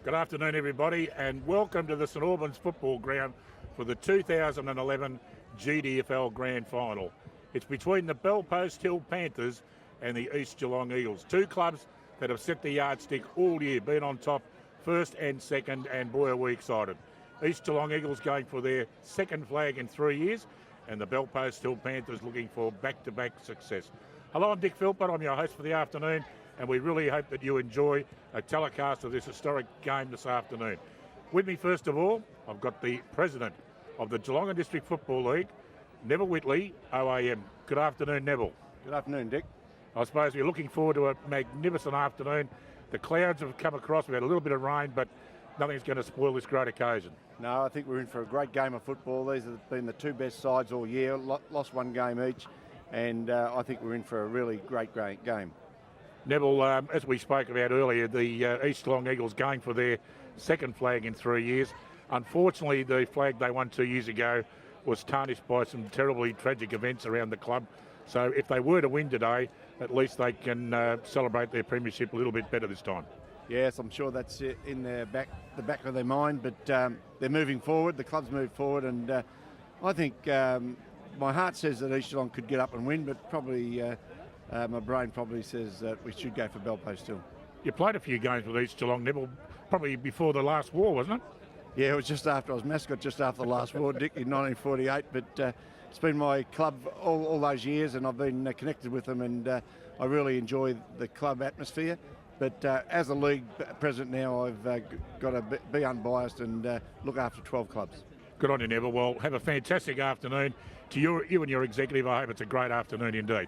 Good afternoon, everybody, and welcome to the St Albans Football Ground for the 2011 GDFL Grand Final. It's between the Bellpost Hill Panthers and the East Geelong Eagles, two clubs that have set the yardstick all year, been on top first and second, and boy are we excited. East Geelong Eagles going for their second flag in 3 years, and the Bellpost Hill Panthers looking for back-to-back success. Hello, I'm Dick Philpott, I'm your host for the afternoon, and we really hope that you enjoy a telecast of this historic game this afternoon. With me, first of all, I've got the President of the Geelong District Football League, Neville Whitley, OAM. Good afternoon, Neville. Good afternoon, Dick. I suppose we're looking forward to a magnificent afternoon. The clouds have come across, we've had a little bit of rain, but nothing's going to spoil this great occasion. No, I think we're in for a great game of football. These have been the two best sides all year, lost one game each, and I think we're in for a really great game. Neville, as we spoke about earlier, the East Geelong Eagles going for their second flag in 3 years. Unfortunately, the flag they won 2 years ago was tarnished by some terribly tragic events around the club. So if they were to win today, at least they can celebrate their premiership a little bit better this time. Yes, I'm sure that's in the back of their mind, but they're moving forward. The club's moved forward, and I think my heart says that East Geelong could get up and win, but probably my brain probably says that we should go for Bellpost Hill. You played a few games with East Geelong, Neville, probably before the last war, wasn't it? Yeah, it was just after I was mascot, just after the last war, Dick, in 1948. But it's been my club all those years, and I've been connected with them, and I really enjoy the club atmosphere. But as a league president now, I've got to be unbiased and look after 12 clubs. Good on you, Neville. Well, have a fantastic afternoon to you and your executive. I hope it's a great afternoon indeed.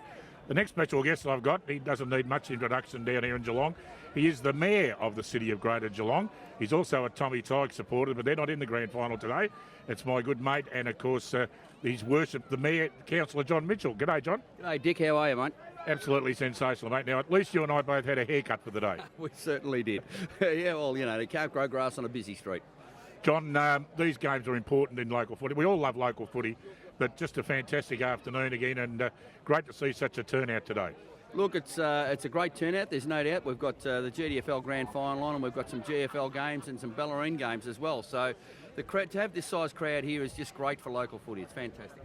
The next special guest I've got, he doesn't need much introduction down here in Geelong. He is the Mayor of the City of Greater Geelong. He's also a Tommy Tighe supporter, but they're not in the grand final today. It's my good mate, and of course, he's worshipped the Mayor, Councillor John Mitchell. G'day, John. G'day, Dick. How are you, mate? Absolutely sensational, mate. Now, at least you and I both had a haircut for the day. We certainly did. Yeah, well, you know, you can't grow grass on a busy street. John, these games are important in local footy. We all love local footy, but just a fantastic afternoon again, and great to see such a turnout today. Look, it's a great turnout, there's no doubt. We've got the GDFL Grand Final on, and we've got some GFL games and some Bellarine games as well. So to have this size crowd here is just great for local footy. It's fantastic.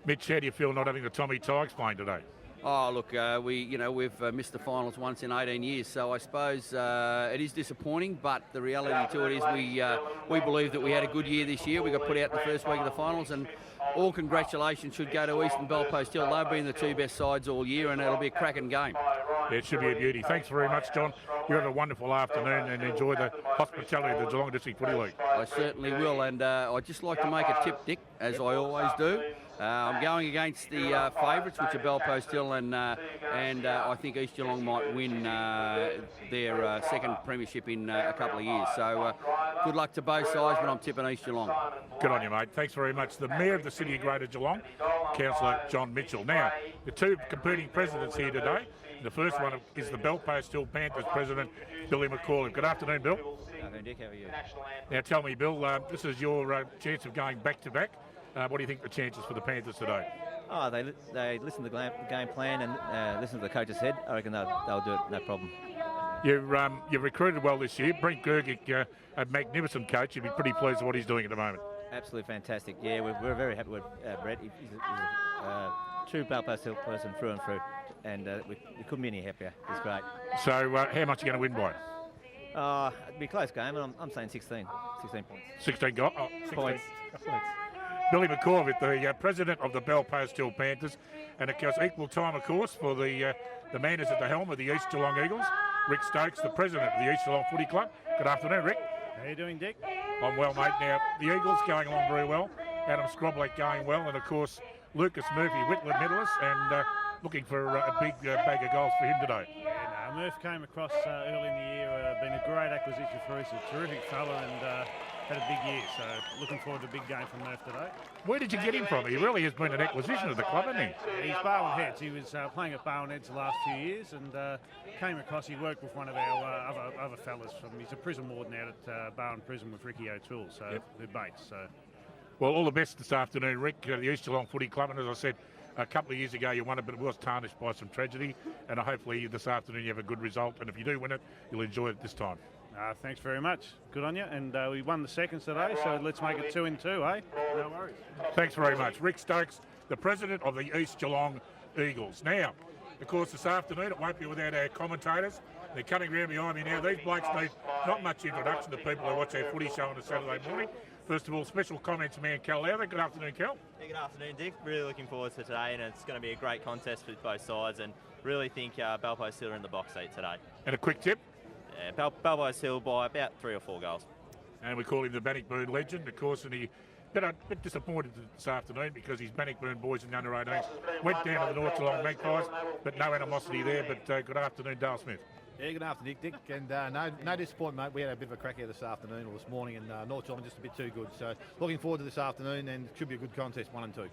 Mitch, how do you feel not having the Tommy Tighe playing today? Oh, look, we've missed the finals once in 18 years, so I suppose it is disappointing, but the reality to it is we believe that we had a good year this year. We got put out in the first week of the finals, and all congratulations should go to Eastern Bellpost Hill. They've been the two best sides all year, and it'll be a cracking game. Yeah, it should be a beauty. Thanks very much, John. You have a wonderful afternoon and enjoy the hospitality of the Geelong District Footy League. I certainly will, and I'd just like to make a tip, Dick, as I always do. I'm going against the favourites, which are Bellpost Hill, and I think East Geelong might win their second premiership in a couple of years. So good luck to both sides, but I'm tipping East Geelong. Good on you, mate. Thanks very much. The Mayor of the City of Greater Geelong, Councillor John Mitchell. Now, the two competing presidents here today. The first one is the Bellpost Hill Panthers President, Billy McCauley. Good afternoon, Bill. Good afternoon, Dick. How are you? Now, tell me, Bill, this is your chance of going back-to-back. What do you think the chances for the Panthers today? Oh, they listen to the game plan and listen to the coach's head. I reckon they'll do it, no problem. You've recruited well this year. Brent Gergic, a magnificent coach. You'd be pretty pleased with what he's doing at the moment. Absolutely fantastic. Yeah, we're very happy with Brett. He's a true Bellpost Hill person through and through, and we couldn't be any happier. He's great. So how much are you going to win by? It'll be a close game, and I'm saying 16 points. 16 points. Billy McCauley, the president of the Bellpost Hill Panthers, and of course equal time, of course, for the man who's at the helm of the East Geelong Eagles, Rick Stokes, the president of the East Geelong Footy Club. Good afternoon, Rick. How you doing, Dick? I'm well, mate. Now, the Eagles going along very well. Adam Scroblek going well, and of course, Lucas Murphy, Whitland medalist, and looking for a big bag of goals for him today. Yeah, no, Murph came across early in the year, been a great acquisition for us, a terrific fella, and had a big year, so looking forward to a big game from Murph today. Where did you get him from? He really has been an acquisition of the club, hasn't he? He's Barwon Heads. He was playing at Barwon Heads the last few years, and came across, he worked with one of our other fellas. He's a prison warden out at Barwon Prison with Ricky O'Toole, so yep. They're mates. So. Well, all the best this afternoon, Rick. The East Geelong Footy Club, and as I said, a couple of years ago you won it, but it was tarnished by some tragedy, and hopefully this afternoon you have a good result, and if you do win it, you'll enjoy it this time. Thanks very much. Good on you. And we won the seconds today, so let's make it 2 and 2, eh? No worries. Thanks very much. Rick Stokes, the president of the East Geelong Eagles. Now, of course, this afternoon, it won't be without our commentators. They're coming around behind me now. These blokes need not much introduction to people who watch our footy show on a Saturday morning. First of all, special comments man Cal Lowther. Good afternoon, Cal. Yeah, good afternoon, Dick. Really looking forward to today, and it's going to be a great contest with both sides, and really think Balpost Hill are in the box seat today. And a quick tip. Yeah, Balpost Hill by about 3 or 4 goals. And we call him the Bannockburn legend, of course, and he a bit disappointed this afternoon because his Bannockburn boys in the under-18s went down to the North Geelong Magpies, but no animosity there. But good afternoon, Dale Smith. Yeah, good afternoon, Dick. And no disappointment, mate. We had a bit of a crack here this afternoon or this morning, and North Geelong just a bit too good. So looking forward to this afternoon, and it should be a good contest, 1 and 2.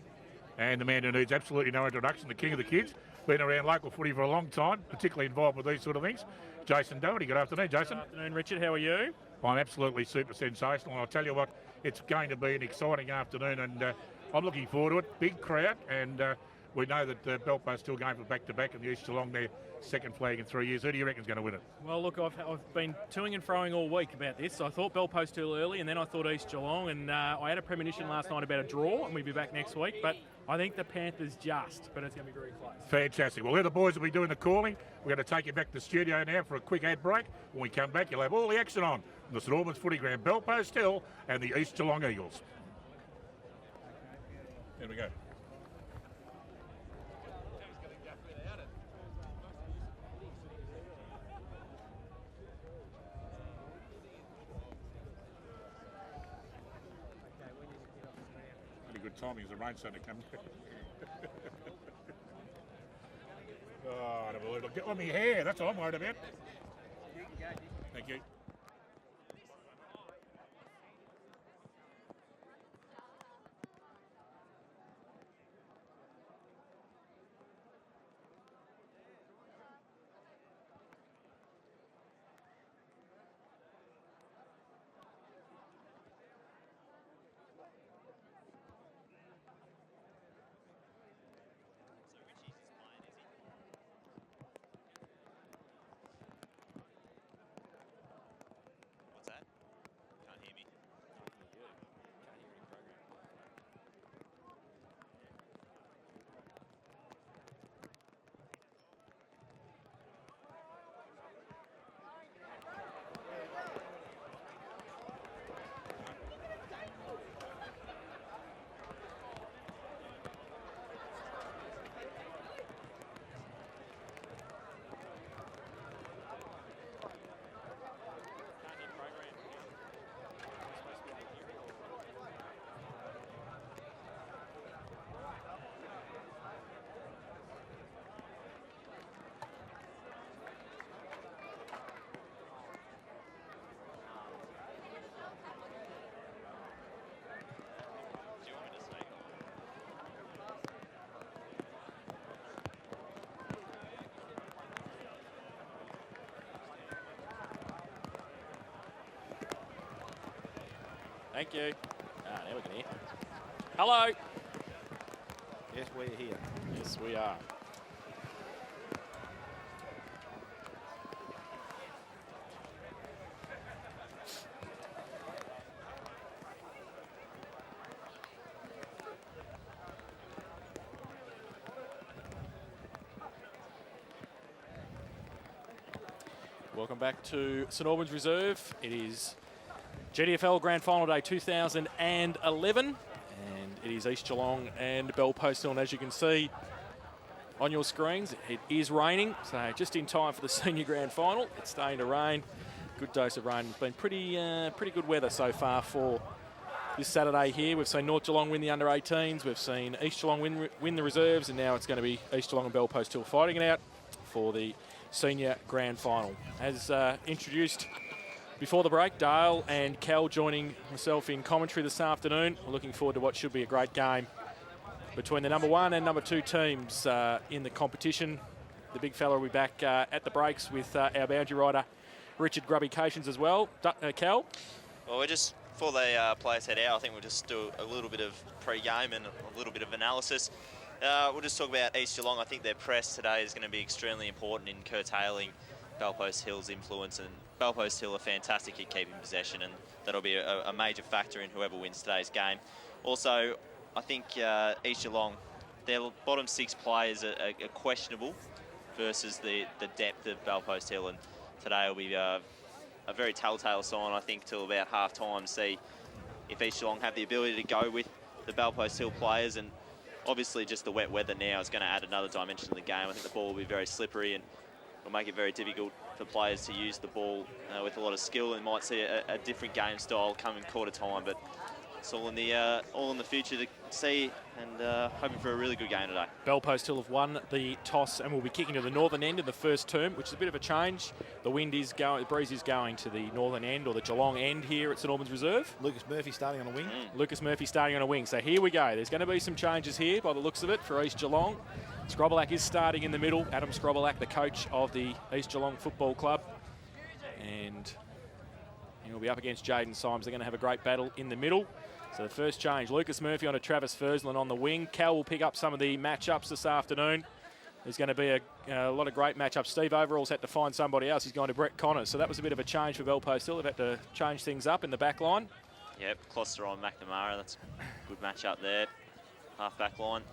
And the man who needs absolutely no introduction, the king of the kids, been around local footy for a long time, particularly involved with these sort of things. Jason Doherty. Good afternoon, Jason. Good afternoon, Richard. How are you? I'm absolutely super sensational, and I'll tell you what, it's going to be an exciting afternoon, and I'm looking forward to it. Big crowd, and we know that Belpost's still going for back-to-back, and the East Geelong their second flag in 3 years. Who do you reckon's going to win it? Well, look, I've been toing and froing all week about this. I thought Belpost Hill early, and then I thought East Geelong, and I had a premonition last night about a draw, and we'll be back next week, but I think the Panthers just, but it's going to be very close. Fantastic. Well, here the boys will be doing the calling. We're going to take you back to the studio now for a quick ad break. When we come back, you'll have all the action on the St Albans Footy Ground, Belpost Hill and the East Geelong Eagles. There we go. Pretty good timing as the rain started to come. Oh, I don't believe it'll get on my hair. That's all I'm worried about. Thank you. Thank you. Now we can hear. Hello. Yes, we're here. Yes, we are. Welcome back to St Albans Reserve. It is GFDL Grand Final Day 2011, and it is East Geelong and Belpost Hill. And as you can see on your screens, it is raining, so just in time for the Senior Grand Final. It's starting to rain. Good dose of rain. It's been pretty good weather so far for this Saturday here. We've seen North Geelong win the under-18s. We've seen East Geelong win the reserves, and now it's going to be East Geelong and Belpost Hill fighting it out for the Senior Grand Final. As introduced before the break, Dale and Cal joining myself in commentary this afternoon. We're looking forward to what should be a great game between the number 1 and number 2 teams in the competition. The big fella will be back at the breaks with our boundary rider, Richard Grubby Cations, as well. Cal? Well, we're just, before the players head out, I think we'll just do a little bit of pre-game and a little bit of analysis. We'll just talk about East Geelong. I think their press today is going to be extremely important in curtailing Belpost Hill's influence and Belpost Hill are fantastic at keeping possession, and that'll be a major factor in whoever wins today's game. Also, I think East Geelong, their bottom 6 players are questionable versus the depth of Belpost Hill, and today will be a very telltale sign, I think, till about half-time, to see if East Geelong have the ability to go with the Belpost Hill players. And obviously just the wet weather now is going to add another dimension to the game. I think the ball will be very slippery and will make it very difficult for players to use the ball with a lot of skill, and might see a different game style come in quarter time. But it's all in the future to see, and hoping for a really good game today. Belpost Hill have won the toss and will be kicking to the northern end in the first term, which is a bit of a change. The breeze is going to the northern end, or the Geelong end here at St Albans Reserve. Lucas Murphy starting on the wing. Lucas Murphy starting on a wing. So here we go. There's going to be some changes here by the looks of it for East Geelong. Scrobelack is starting in the middle. Adam Scrobelack, the coach of the East Geelong Football Club. And he'll be up against Jaden Symes. They're going to have a great battle in the middle. So the first change, Lucas Murphy onto Travis Fursland on the wing. Cal will pick up some of the matchups this afternoon. There's going to be a lot of great matchups. Steve Overall's had to find somebody else. He's gone to Brett Connors. So that was a bit of a change for Belpost Hill. They've had to change things up in the back line. Yep, Closter on McNamara. That's a good match up there. Half back line.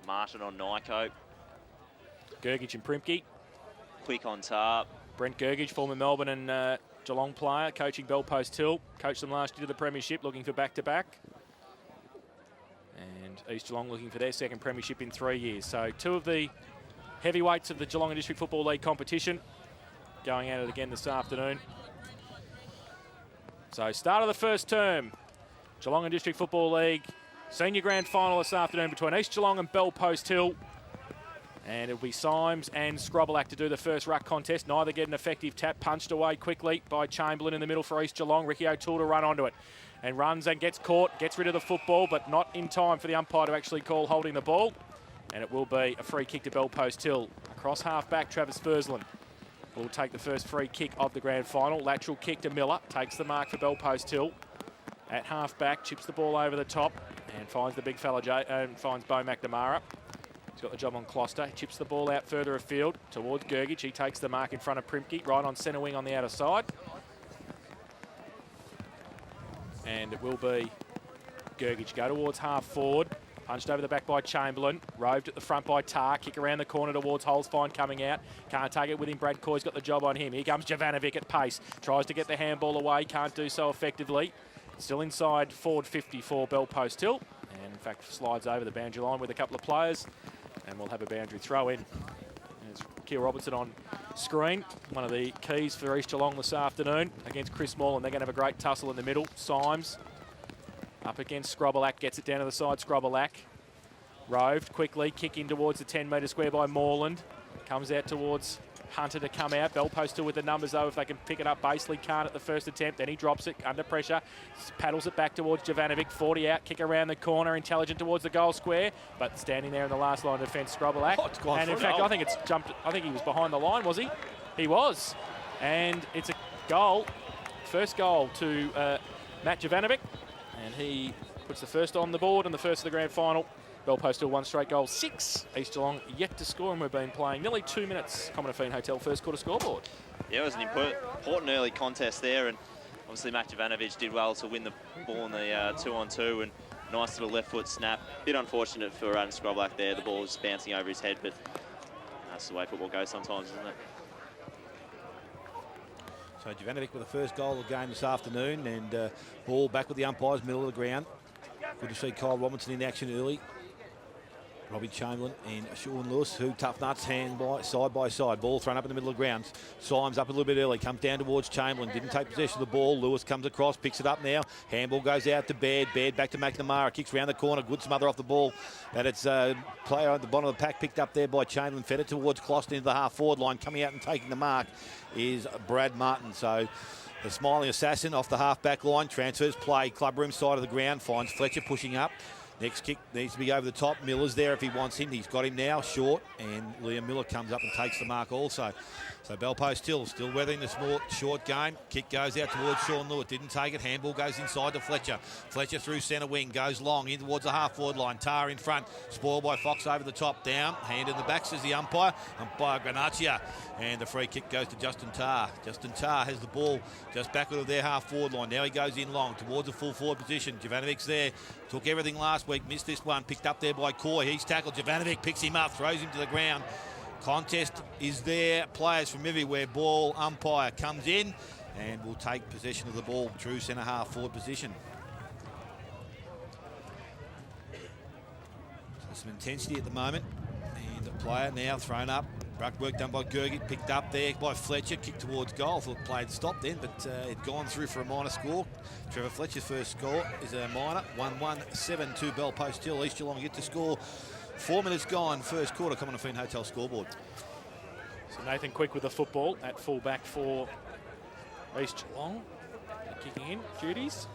Martin on Nyko. Gergich and Primke. Quick on top. Brent Gergich, former Melbourne and Geelong player, coaching Belpost Hill. Coached them last year to the Premiership, looking for back-to-back. And East Geelong looking for their second Premiership in 3 years. So 2 of the heavyweights of the Geelong and District Football League competition going at it again this afternoon. So start of the first term, Geelong and District Football League senior grand final this afternoon between East Geelong and Belpost Hill. And it'll be Symes and Scrobelack to do the first ruck contest. Neither get an effective tap. Punched away quickly by Chamberlain in the middle for East Geelong. Ricky O'Toole to run onto it. And runs and gets caught. Gets rid of the football, but not in time for the umpire to actually call holding the ball. And it will be a free kick to Belpost Hill. Across half-back, Travis Fursland will take the first free kick of the grand final. Lateral kick to Miller. Takes the mark for Belpost Hill. At half-back, chips the ball over the top. And finds the big fella, and finds Bo McNamara. He's got the job on Closter. Chips the ball out further afield towards Gergich. He takes the mark in front of Primke, right on centre wing on the outer side. And it will be Gergich go towards half forward. Punched over the back by Chamberlain. Roved at the front by Tar. Kick around the corner towards Holzfine coming out. Can't take it with him. Brad Coy's got the job on him. Here comes Jovanovic at pace. Tries to get the handball away. Can't do so effectively. Still inside forward 50 for Belpost Hill. And in fact slides over the boundary line with a couple of players. And we'll have a boundary throw in. There's Keil Robertson on screen. One of the keys for East Geelong this afternoon against Chris Moore, and they're going to have a great tussle in the middle. Symes up against Scrobelack, gets it down to the side. Scrobelack roved quickly, kick in towards the 10-metre square by Moreland. Comes out towards Hunter to come out. Belpost Hill with the numbers though, if they can pick it up. Basely can't at the first attempt. Then he drops it under pressure. Paddles it back towards Jovanovic. 40 out, kick around the corner. Intelligent towards the goal square. But standing there in the last line of defence, Scrobelack. And in fact, I think it's jumped. I think he was behind the line, was he? He was. And it's a goal. First goal to Matt Jovanovic. And he puts the first on the board and the first of the grand final. Belpost Hill 1 straight goal, 6. East Geelong yet to score, and we've been playing nearly 2 minutes. Common Hotel first quarter scoreboard. Yeah, it was an important early contest there, and obviously Matt Jovanovic did well to win the ball in the 2-on-2, and nice little left foot snap. Bit unfortunate for Adam Scrobelack there. The ball was bouncing over his head, but that's the way football goes sometimes, isn't it? So Jovanovic with the first goal of the game this afternoon, and ball back with the umpires, middle of the ground. Good to see Kyle Robinson in action early. Robbie Chamberlain and Sean Lewis, who tough nuts, side by side. Ball thrown up in the middle of the ground. Symes up a little bit early, comes down towards Chamberlain. Didn't take possession of the ball. Lewis comes across, picks it up now. Handball goes out to Baird. Baird back to McNamara. Kicks round the corner. Good smother off the ball. And it's a player at the bottom of the pack picked up there by Chamberlain. Fed it towards Closter into the half-forward line. Coming out and taking the mark is Brad Martin. So the smiling assassin off the half-back line. Transfers play. Club room side of the ground. Finds Fletcher pushing up. Next kick needs to be over the top. Miller's there if he wants him. He's got him now, short, and Liam Miller comes up and takes the mark also. So Bell Post still weathering the short game. Kick goes out towards Sean Lewis. Didn't take it. Handball goes inside to Fletcher. Fletcher through centre wing. Goes long in towards the half-forward line. Tar in front. Spoiled by Fox over the top. Down. Hand in the back, says the umpire. Umpire Granaccia. And the free kick goes to Justin Tar. Justin Tar has the ball just backward of their half-forward line. Now he goes in long towards the full-forward position. Jovanovic's there. Took everything last week. Missed this one. Picked up there by Coy. He's tackled. Jovanovic picks him up. Throws him to the ground. Contest is there. Players from everywhere. Ball umpire comes in and will take possession of the ball. True centre half forward position. So some intensity at the moment. And the player now thrown up. Ruck work done by Gergit. Picked up there by Fletcher. Kicked towards goal. Thought play had stopped then, but it'd gone through for a minor score. Trevor Fletcher's first score is a minor. 1-1-7 to Bell Post Hill. East Geelong yet to score. 4 minutes gone, first quarter, Commonwealth Hotel scoreboard. So Nathan Quick with the football at full back for East Geelong. Kicking in, duties.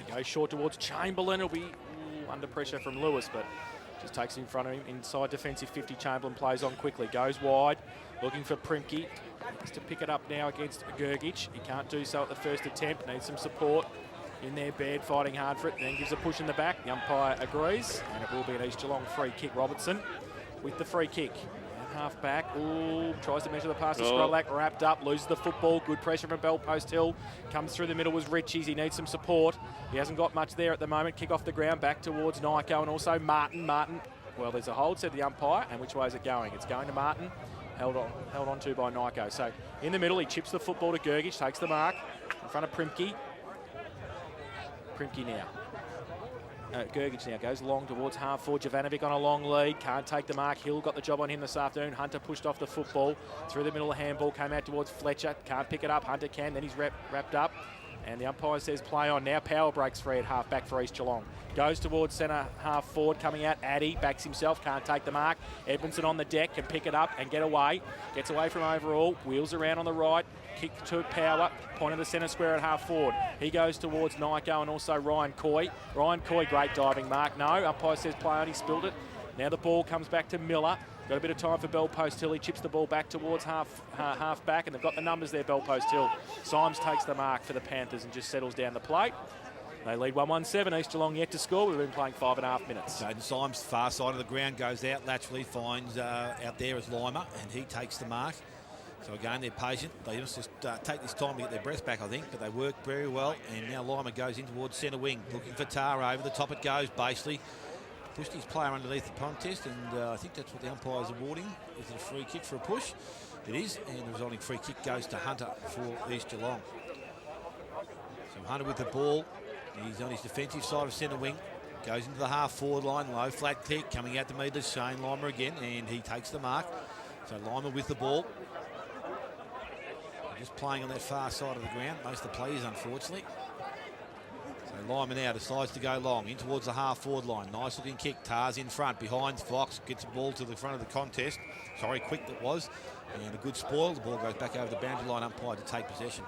He goes short towards Chamberlain. He'll be under pressure from Lewis, but just takes it in front of him. Inside defensive 50, Chamberlain plays on quickly. Goes wide, looking for Primke. Needs to pick it up now against Gergic. He can't do so at the first attempt, needs some support. In there, Baird fighting hard for it, then gives a push in the back. The umpire agrees, and it will be an East Geelong free kick. Robertson with the free kick. And half back, tries to measure the pass to Scrollack, wrapped up, loses the football. Good pressure from Bell Post Hill. Comes through the middle was Ritchie's. He needs some support. He hasn't got much there at the moment. Kick off the ground, back towards Nyko and also Martin. Well, there's a hold, said the umpire, and which way is it going? It's going to Martin. Held on to by Nyko. So in the middle, he chips the football to Gergic, takes the mark in front of Primke. Primke now. Gergic now goes long towards half forward. Jovanovic on a long lead. Can't take the mark. Hill got the job on him this afternoon. Hunter pushed off the football. Through the middle, the handball came out towards Fletcher. Can't pick it up. Hunter can. Then he's wrapped up. And the umpire says play on. Now power breaks free at half back for East Geelong. Goes towards centre half forward. Coming out. Addy backs himself. Can't take the mark. Edmondson on the deck. Can pick it up and get away. Gets away from overall. Wheels around on the right. Kick to power, point of the centre square at half forward. He goes towards Nyko and also Ryan Coy. Ryan Coy, great diving mark. No, umpire says play on, he spilled it. Now the ball comes back to Miller. Got a bit of time for Bell Post Hill. He chips the ball back towards half back, and they've got the numbers there, Bell Post Hill. Symes takes the mark for the Panthers and just settles down the plate. They lead 1-1-7. East Geelong yet to score. We've been playing 5.5 minutes. Jaden Symes, far side of the ground, goes out laterally, finds out there is Lima, and he takes the mark. So again, they're patient. They just take this time to get their breath back, I think, but they work very well. And now Lima goes in towards centre wing, looking for Tara. Over the top it goes. Basely pushed his player underneath the contest, and I think that's what the umpire's awarding. Is it a free kick for a push? It is, and the resulting free kick goes to Hunter for East Geelong. So Hunter with the ball. He's on his defensive side of centre wing. Goes into the half-forward line, low flat kick, coming out to meet us, Shane Lima again, and he takes the mark. So Lima with the ball. Just playing on that far side of the ground, most of the players, unfortunately. So Lima now decides to go long, in towards the half-forward line. Nice looking kick, Tars in front, behind Fox, gets the ball to the front of the contest. Sorry, quick that was. And a good spoil, the ball goes back over the boundary line, umpire to take possession.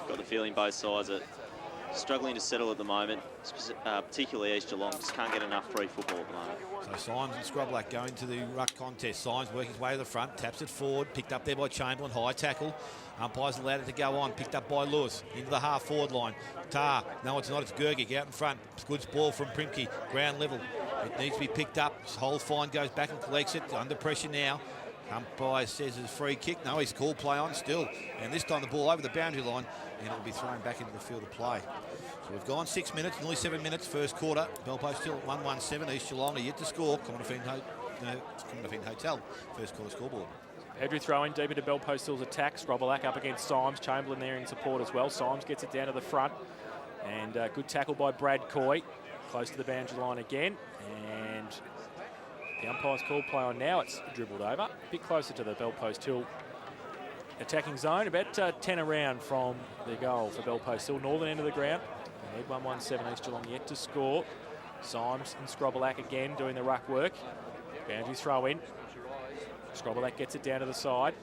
Got the feeling both sides are struggling to settle at the moment, particularly East Geelong. Just can't get enough free football at the moment. So Symes and Scrublack go into the ruck contest. Symes working his way to the front, taps it forward, picked up there by Chamberlain, high tackle. Umpire's allowed it to go on, picked up by Lewis, into the half-forward line. Tar, no it's not, it's Gergic out in front. Good ball from Primke, ground level. It needs to be picked up. Whole fine goes back and collects it, under pressure now. Umpire says it's a free kick. No, he's called play on still. And this time the ball over the boundary line, and it'll be thrown back into the field of play. So we've gone 6 minutes, nearly 7 minutes, first quarter. Bell Post still at 1-1-7. East Geelong are yet to score. Commonwealth Hotel, first quarter scoreboard. Pedri throwing deep into Bell Post Hill's attack. Scrobelack up against Symes. Chamberlain there in support as well. Symes gets it down to the front. And good tackle by Brad Coy. Close to the boundary line again. And the umpire's called play on now. It's dribbled over. A bit closer to the Bell Post Hill attacking zone. About 10 around from the goal for Bell Post Hill. Northern end of the ground. They need 1-1-7. East Geelong yet to score. Symes and Scrobelack again doing the ruck work. Boundary throw in. Scrobelack gets it down to the side.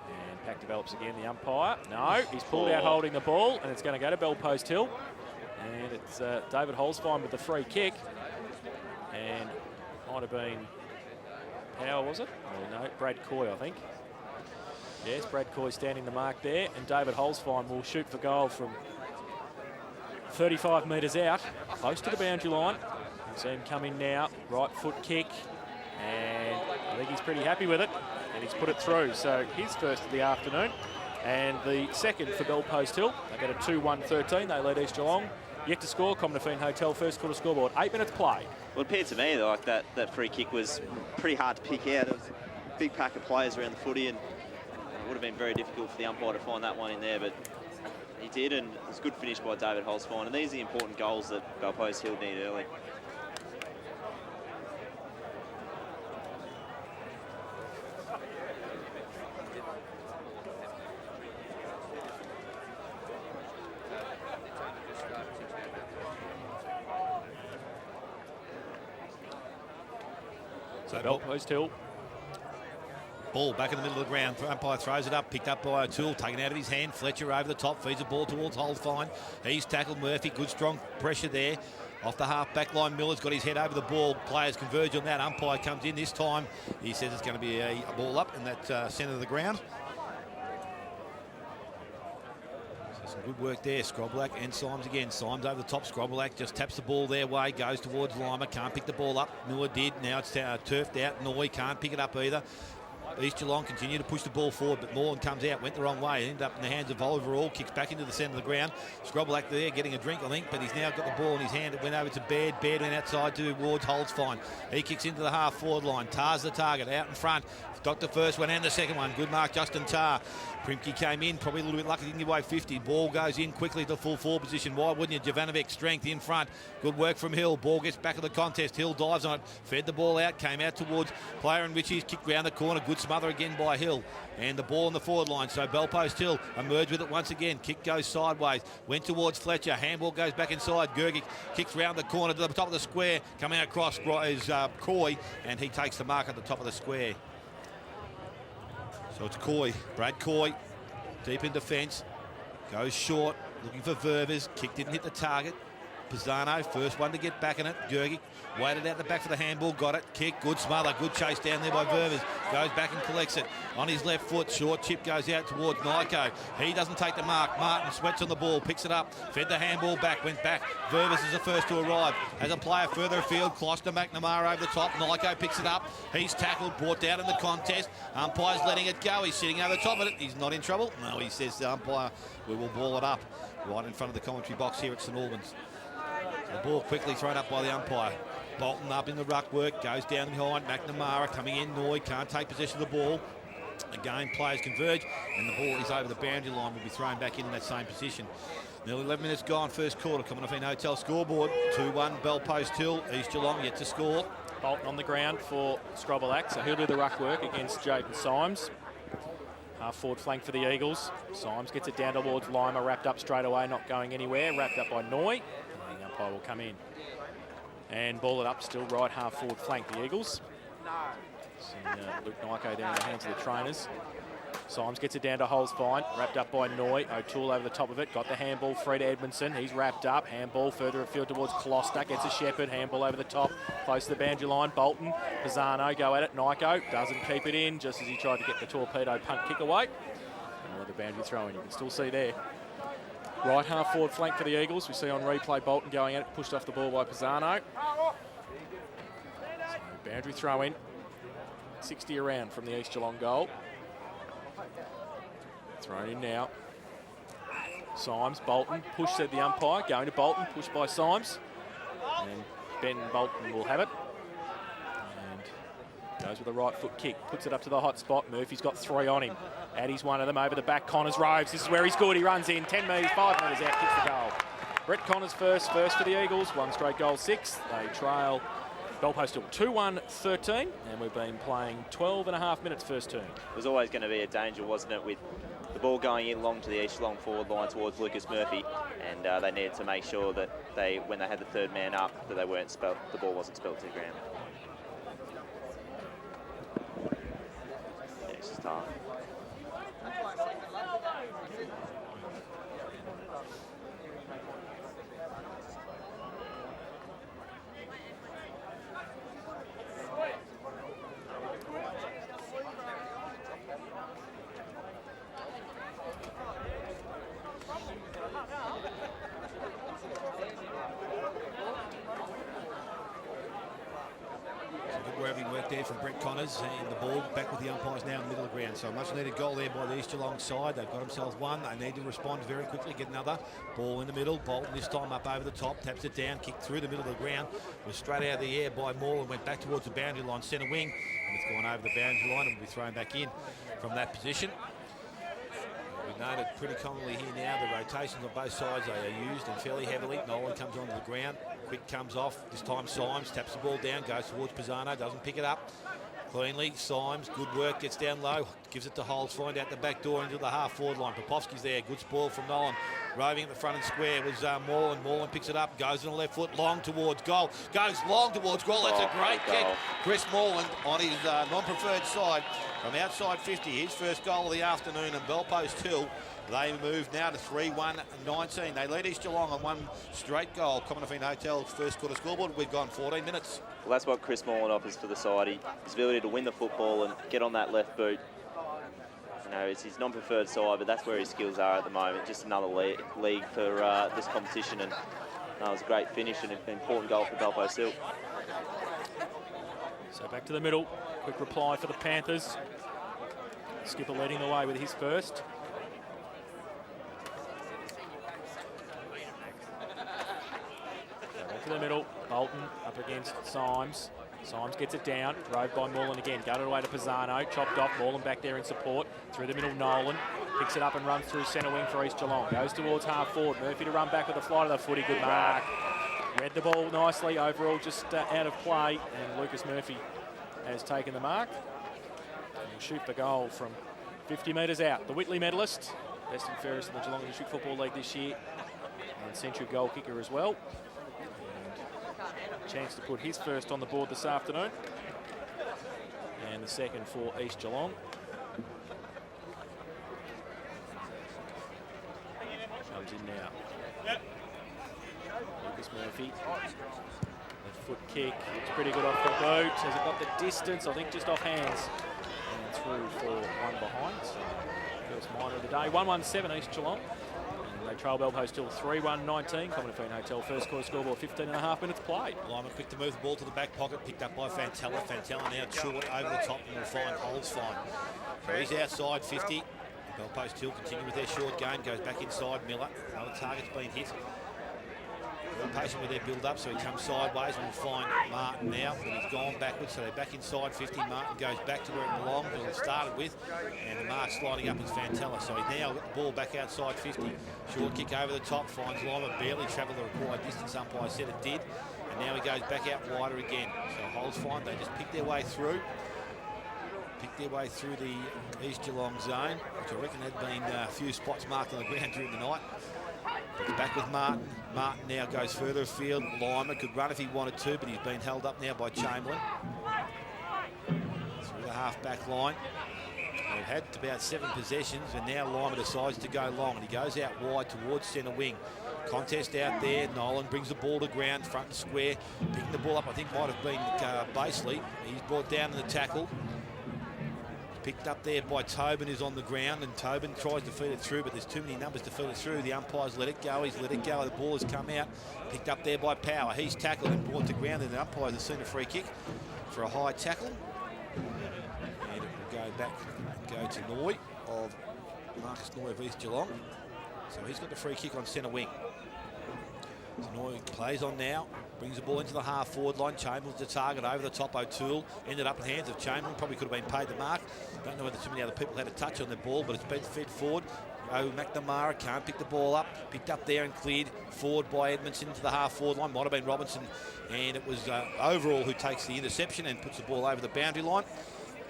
And pack develops again, the umpire. No, he's pulled out holding the ball, and it's going to go to Bell Post Hill. And it's David Holzfein with the free kick. And might have been Power, was it? Oh, no, Brad Coy, I think. Yes, Brad Coy standing the mark there. And David Holzfein will shoot for goal from 35 metres out, close to the boundary line. You can see him come in now, right foot kick. And I think he's pretty happy with it. And he's put it through. So his first of the afternoon. And the second for Bell Post Hill. They get a 2-1-13. They lead East Geelong. Yet to score. Commonwealth Hotel first quarter scoreboard. 8 minutes play. Well, it appeared to me like that free kick was pretty hard to pick out. There was a big pack of players around the footy, and it would have been very difficult for the umpire to find that one in there, but he did, and it was a good finish by David Holzfein. And these are the important goals that Bell Post Hill need early. So Bell Post Hill. Ball back in the middle of the ground. Umpire throws it up, picked up by O'Toole, taken out of his hand. Fletcher over the top, feeds the ball towards Holzfein. He's tackled Murphy. Good strong pressure there. Off the half back line, Miller's got his head over the ball. Players converge on that. Umpire comes in this time. He says it's going to be a ball up in that centre of the ground. So some good work there. Scroblack and Symes again. Symes over the top. Scroblack just taps the ball their way, goes towards Lima. Can't pick the ball up. Miller did. Now it's turfed out. Noy can't pick it up either. East Geelong continue to push the ball forward, but Moreland comes out, went the wrong way, ended up in the hands of Overall, kicks back into the centre of the ground. Scroblack there getting a drink, I think, but he's now got the ball in his hand. It went over to Baird. Baird went outside towards Holzfein. He kicks into the half-forward line. Tar's the target, out in front. Got the first one and the second one. Good mark, Justin Tar. Primke came in, probably a little bit lucky, didn't give away 50. Ball goes in quickly to full forward position. Why wouldn't you? Jovanovic, strength in front. Good work from Hill. Ball gets back of the contest. Hill dives on it, fed the ball out, came out towards player in Richies, kicked round the corner. Good smother again by Hill. And the ball on the forward line. So Bell Post Hill emerge with it once again. Kick goes sideways. Went towards Fletcher. Handball goes back inside. Gergic kicks round the corner to the top of the square. Coming across is Coy, and he takes the mark at the top of the square. So it's Coy, Brad Coy, deep in defence, goes short, looking for Ververs, kick didn't hit the target. Pisano, first one to get back in it. Gergic waited out the back for the handball, got it, kick, good smother, good chase down there by Ververs. Goes back and collects it on his left foot. Short chip goes out towards Nyko. He doesn't take the mark. Martin sweats on the ball, picks it up, fed the handball back, went back. Ververs is the first to arrive. As a player further afield, Closter McNamara over the top. Nyko picks it up. He's tackled, brought down in the contest. Umpire's letting it go. He's sitting over the top of it. He's not in trouble. No, he says the umpire, we will ball it up right in front of the commentary box here at St Albans. The ball quickly thrown up by the umpire. Bolton up in the ruck work, goes down behind. McNamara coming in. Noy can't take possession of the ball. Again, players converge, and the ball is over the boundary line. Will be thrown back in that same position. Nearly 11 minutes gone, first quarter. Commonwealth Hotel scoreboard. 2-1 Bell Post Hill. East Geelong yet to score. Bolton on the ground for Scroblack, so he'll do the ruck work against Jaden Symes. Half forward flank for the Eagles. Symes gets it down towards Lima, wrapped up straight away, not going anywhere. Wrapped up by Noy. The umpire will come in and ball it up, still right half forward flank, the Eagles. See Luke Nyko down in the hands of the trainers. Symes gets it down to Holzfein, wrapped up by Noy. O'Toole over the top of it, got the handball, Fred Edmondson. He's wrapped up, handball further afield towards Closter, gets a Shepherd, handball over the top, close to the boundary line. Bolton, Pisano go at it, Nyko doesn't keep it in, just as he tried to get the torpedo punt kick away. And the boundary throw in, you can still see there. Right half forward flank for the Eagles. We see on replay Bolton going at it, pushed off the ball by Pisano. So boundary throw in. 60 around from the East Geelong goal. Thrown in now. Symes, Bolton, push said the umpire. Going to Bolton, pushed by Symes. And Ben Bolton will have it. And goes with a right foot kick, puts it up to the hot spot. Murphy's got 3 on him. Addy's one of them over the back. Connors roves. This is where he's good. He runs in 10 metres, 5 metres out, kicks the goal. Brett Connors first for the Eagles. 1 straight goal, 6. They trail Bell Post Hill 2-1-13, and we've been playing 12 and a half minutes first turn. It was always going to be a danger, wasn't it, with the ball going in long to the East Geelong forward line towards Lucas Murphy, and they needed to make sure that when they had the third man up, that they weren't the ball wasn't spelt to the ground. Yeah, it's just tough. wherever he worked there from Brett Connors, and the ball back with the umpires now in the middle of the ground. So a much needed goal there by the East Geelong side. They've got themselves one. They need to respond very quickly, get another ball in the middle. Bolton this time up over the top, taps it down, kicked through the middle of the ground, was straight out of the air by Moore and went back towards the boundary line, centre wing, and it's gone over the boundary line and will be thrown back in from that position. We've noted pretty commonly here now the rotations on both sides they are used and fairly heavily. Nolan comes onto the ground, quick comes off, this time Symes taps the ball down, goes towards Pisano, doesn't pick it up cleanly. Symes, good work, gets down low, gives it to Holes, find out the back door into the half-forward line. Popovski's there, good spoil from Nolan. Roving at the front and square was Moreland. Moreland picks it up, goes on the left foot, long towards goal. Goes long towards goal, that's a great kick. Chris Moreland on his non-preferred side from outside 50. His first goal of the afternoon, and Bellpost Hill, they move now to 3-1-19. They lead East Geelong on one straight goal. Commonwealth Hotel first quarter scoreboard. We've gone 14 minutes. Well, that's what Chris Moreland offers for the side. His ability to win the football and get on that left boot. You know, it's his non-preferred side, but that's where his skills are at the moment. Just another league for this competition, and it was a great finish and an important goal for Bellpost Hill. So back to the middle. Quick reply for the Panthers. Skipper leading the way with his first. So back to the middle. Bolton up against Symes. Symes gets it down, rode by Moreland again, gutted away to Pisano, chopped off, Moreland back there in support, through the middle Nolan, picks it up and runs through centre wing for East Geelong, goes towards half forward, Murphy to run back with a fly to the footy, good mark, read the ball nicely, overall just out of play, and Lucas Murphy has taken the mark, and will shoot the goal from 50 metres out. The Whitley medalist, best and fairest in the Geelong District Football League this year, and century goal kicker as well. Chance to put his first on the board this afternoon, and the second for East Geelong. Comes in now. Lucas Murphy, left foot kick, looks pretty good off the boot. Has it got the distance? I think just off hands, and through for one behind. So first minor of the day. 1-1-7 East Geelong. They trail Bellpost Hill 3-1-19. Commonwealth Hotel first quarter scoreboard, 15.5 minutes played. Lyman quick to move the ball to the back pocket, picked up by Fantella. Fantella now short over the top and will find Holes fine. So he's outside 50. Bellpost Hill continue with their short game, goes back inside Miller. Another target's been hit. They're patient with their build-up, so he comes sideways and will find Martin now, but he's gone backwards, so they're back inside 50. Martin goes back to where it belongs, where it started with, and the mark sliding up is Fantella, so he's now got the ball back outside 50. Short kick over the top, finds Lima, barely travelled the required distance, umpire said it did, and now he goes back out wider again. So Holes fine, they just pick their way through. The East Geelong zone, which I reckon had been a few spots marked on the ground during the night. It's back with Martin. Martin now goes further afield. Lima could run if he wanted to, but he's been held up now by Chamberlain. Through the half-back line. They've had about 7 possessions, and now Lima decides to go long, and he goes out wide towards centre wing. Contest out there. Nolan brings the ball to ground, front and square. Picking the ball up, I think might have been Baseley. He's brought down in the tackle. Picked up there by Tobin, who's on the ground, and Tobin tries to feed it through, but there's too many numbers to feed it through. The umpires let it go. He's let it go. The ball has come out. Picked up there by Power. He's tackled and brought to ground, and the umpires have seen a free kick for a high tackle. And it will go back and go to Noy of Marcus Noy of East Geelong. So he's got the free kick on centre wing. So Noy plays on now. Brings the ball into the half-forward line. Chamberlain's the target over the top. O'Toole ended up in the hands of Chamberlain. Probably could have been paid the mark. Don't know whether too many other people had a touch on the ball, but it's been fed forward. McNamara can't pick the ball up. Picked up there and cleared forward by Edmondson to the half-forward line. Might have been Robinson. And it was Overall who takes the interception and puts the ball over the boundary line.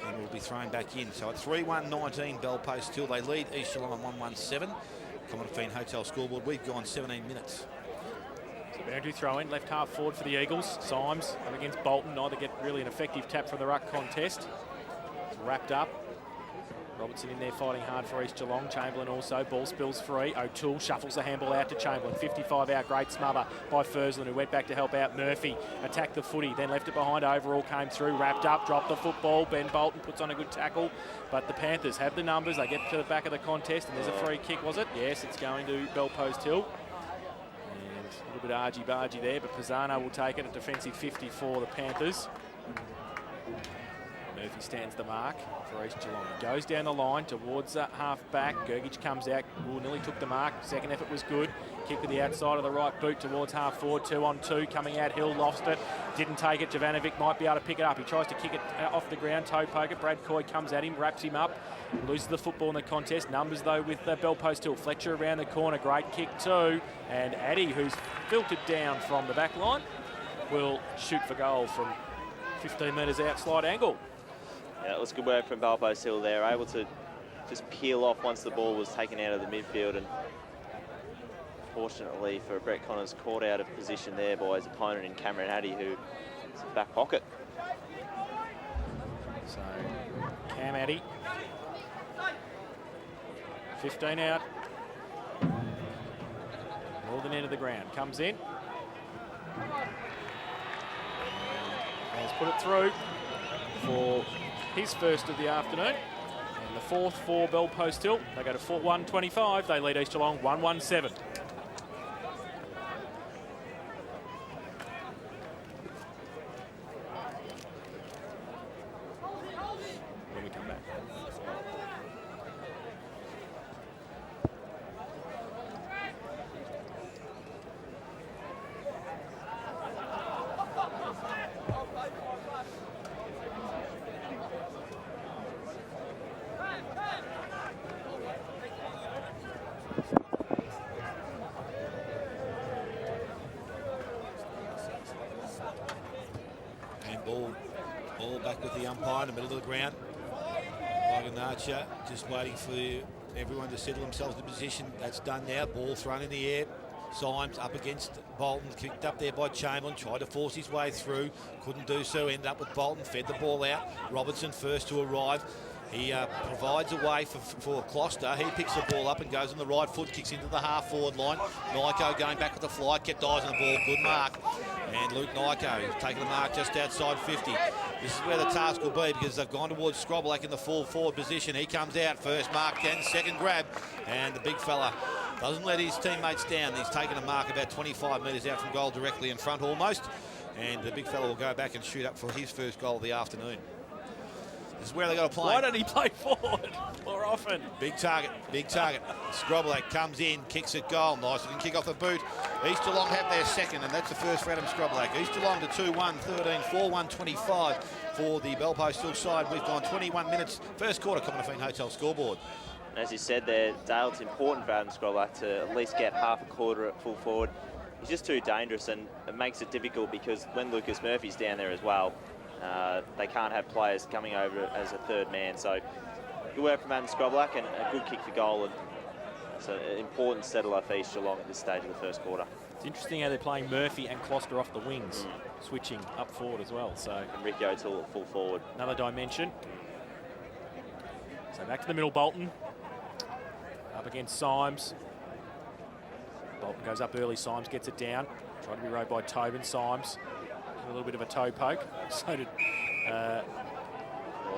And will be thrown back in. So at 3-1-19 Bellpost Hill. They lead East Geelong on 1-1-7. Commonwealth Hotel scoreboard. We've gone 17 minutes. Boundary throw in, left half forward for the Eagles. Symes up against Bolton, neither get really an effective tap from the ruck contest. It's wrapped up. Robertson in there fighting hard for East Geelong. Chamberlain also, ball spills free. O'Toole shuffles the handball out to Chamberlain. 55 out, great smother by Fursland, who went back to help out Murphy. Attacked the footy, then left it behind. Overall came through, wrapped up, dropped the football. Ben Bolton puts on a good tackle, but the Panthers have the numbers. They get to the back of the contest, and there's a free kick, was it? Yes, it's going to Bellpost Hill. A little bit argy-bargy there, but Pisano will take it. A defensive 50 for the Panthers. Murphy stands the mark for East Geelong. He goes down the line towards half back. Gergich comes out. Nearly took the mark. Second effort was good. Kick with the outside of the right boot towards half forward. 2-on-2 coming out. Hill lost it. Didn't take it. Jovanovic might be able to pick it up. He tries to kick it off the ground. Toe poke it. Brad Coy comes at him. Wraps him up. Loses the football in the contest. Numbers though with Bell Post Hill. Fletcher around the corner. Great kick too. And Addy, who's filtered down from the back line, will shoot for goal from 15 metres out, slide angle. Yeah, it was good work from Bell Post Hill there, able to just peel off once the ball was taken out of the midfield, and fortunately for Brett Connors, caught out of position there by his opponent in Cameron Addy, who is in back pocket. So Cam Addy, 15 out, northern end of the ground, comes in. Has put it through for his first of the afternoon. And the fourth for Bell Post Hill. They go to 125. They lead East Geelong 1-1-7. When we come back. Ball back with the umpire in the middle of the ground. Logan Archer just waiting for everyone to settle themselves in position. That's done now. Ball thrown in the air. Symes up against Bolton, kicked up there by Chamberlain, tried to force his way through, couldn't do so, ended up with Bolton, fed the ball out. Robertson first to arrive. He provides a way for Closter. He picks the ball up and goes on the right foot, kicks into the half-forward line. Nyko going back with the fly, kept eyes on the ball, good mark. And Luke Nyko taking the mark just outside 50. This is where the task will be, because they've gone towards Scrobelak in the full forward position. He comes out, first mark, then second grab, and the big fella doesn't let his teammates down. He's taken a mark about 25 metres out from goal, directly in front almost, and the big fella will go back and shoot up for his first goal of the afternoon. This is where they got to play. Why don't he play forward more often? Big target, big target. Scrobelak comes in, kicks it goal. Nice looking kick off the boot. East Geelong have their second, and that's the first for Adam Scrobelak. East Geelong to 2-1, 13, 4-1-25 for the Bell Post Hill side. We've gone 21 minutes. First quarter, Commonwealth Hotel scoreboard. As you said there, Dale, it's important for Adam Scrobelak to at least get half a quarter at full forward. He's just too dangerous, and it makes it difficult because when Lucas Murphy's down there as well, they can't have players coming over as a third man. So good work from Adam Scrobelak and a good kick for goal. And it's an important settler for East Geelong at this stage of the first quarter. It's interesting how they're playing Murphy and Closter off the wings, switching up forward as well. So and Ricky O'Toole at full forward. Another dimension. So back to the middle, Bolton. Up against Symes. Bolton goes up early, Symes gets it down. Tried to be rode by Tobin. Symes a little bit of a toe poke. So did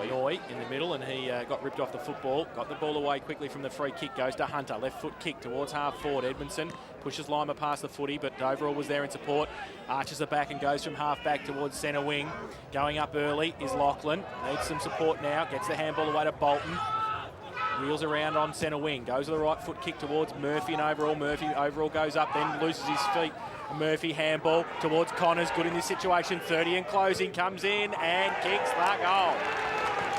Noy in the middle, and he got ripped off the football. Got the ball away quickly from the free kick. Goes to Hunter. Left foot kick towards half forward. Edmondson pushes Lima past the footy, but Overall was there in support. Arches the back and goes from half back towards centre wing. Going up early is Lachlan. Needs some support now. Gets the handball away to Bolton. Wheels around on centre wing. Goes with the right foot kick towards Murphy and Overall. Murphy Overall goes up, then loses his feet. Murphy handball towards Connors. Good in this situation. 30 and closing. Comes in and kicks the goal.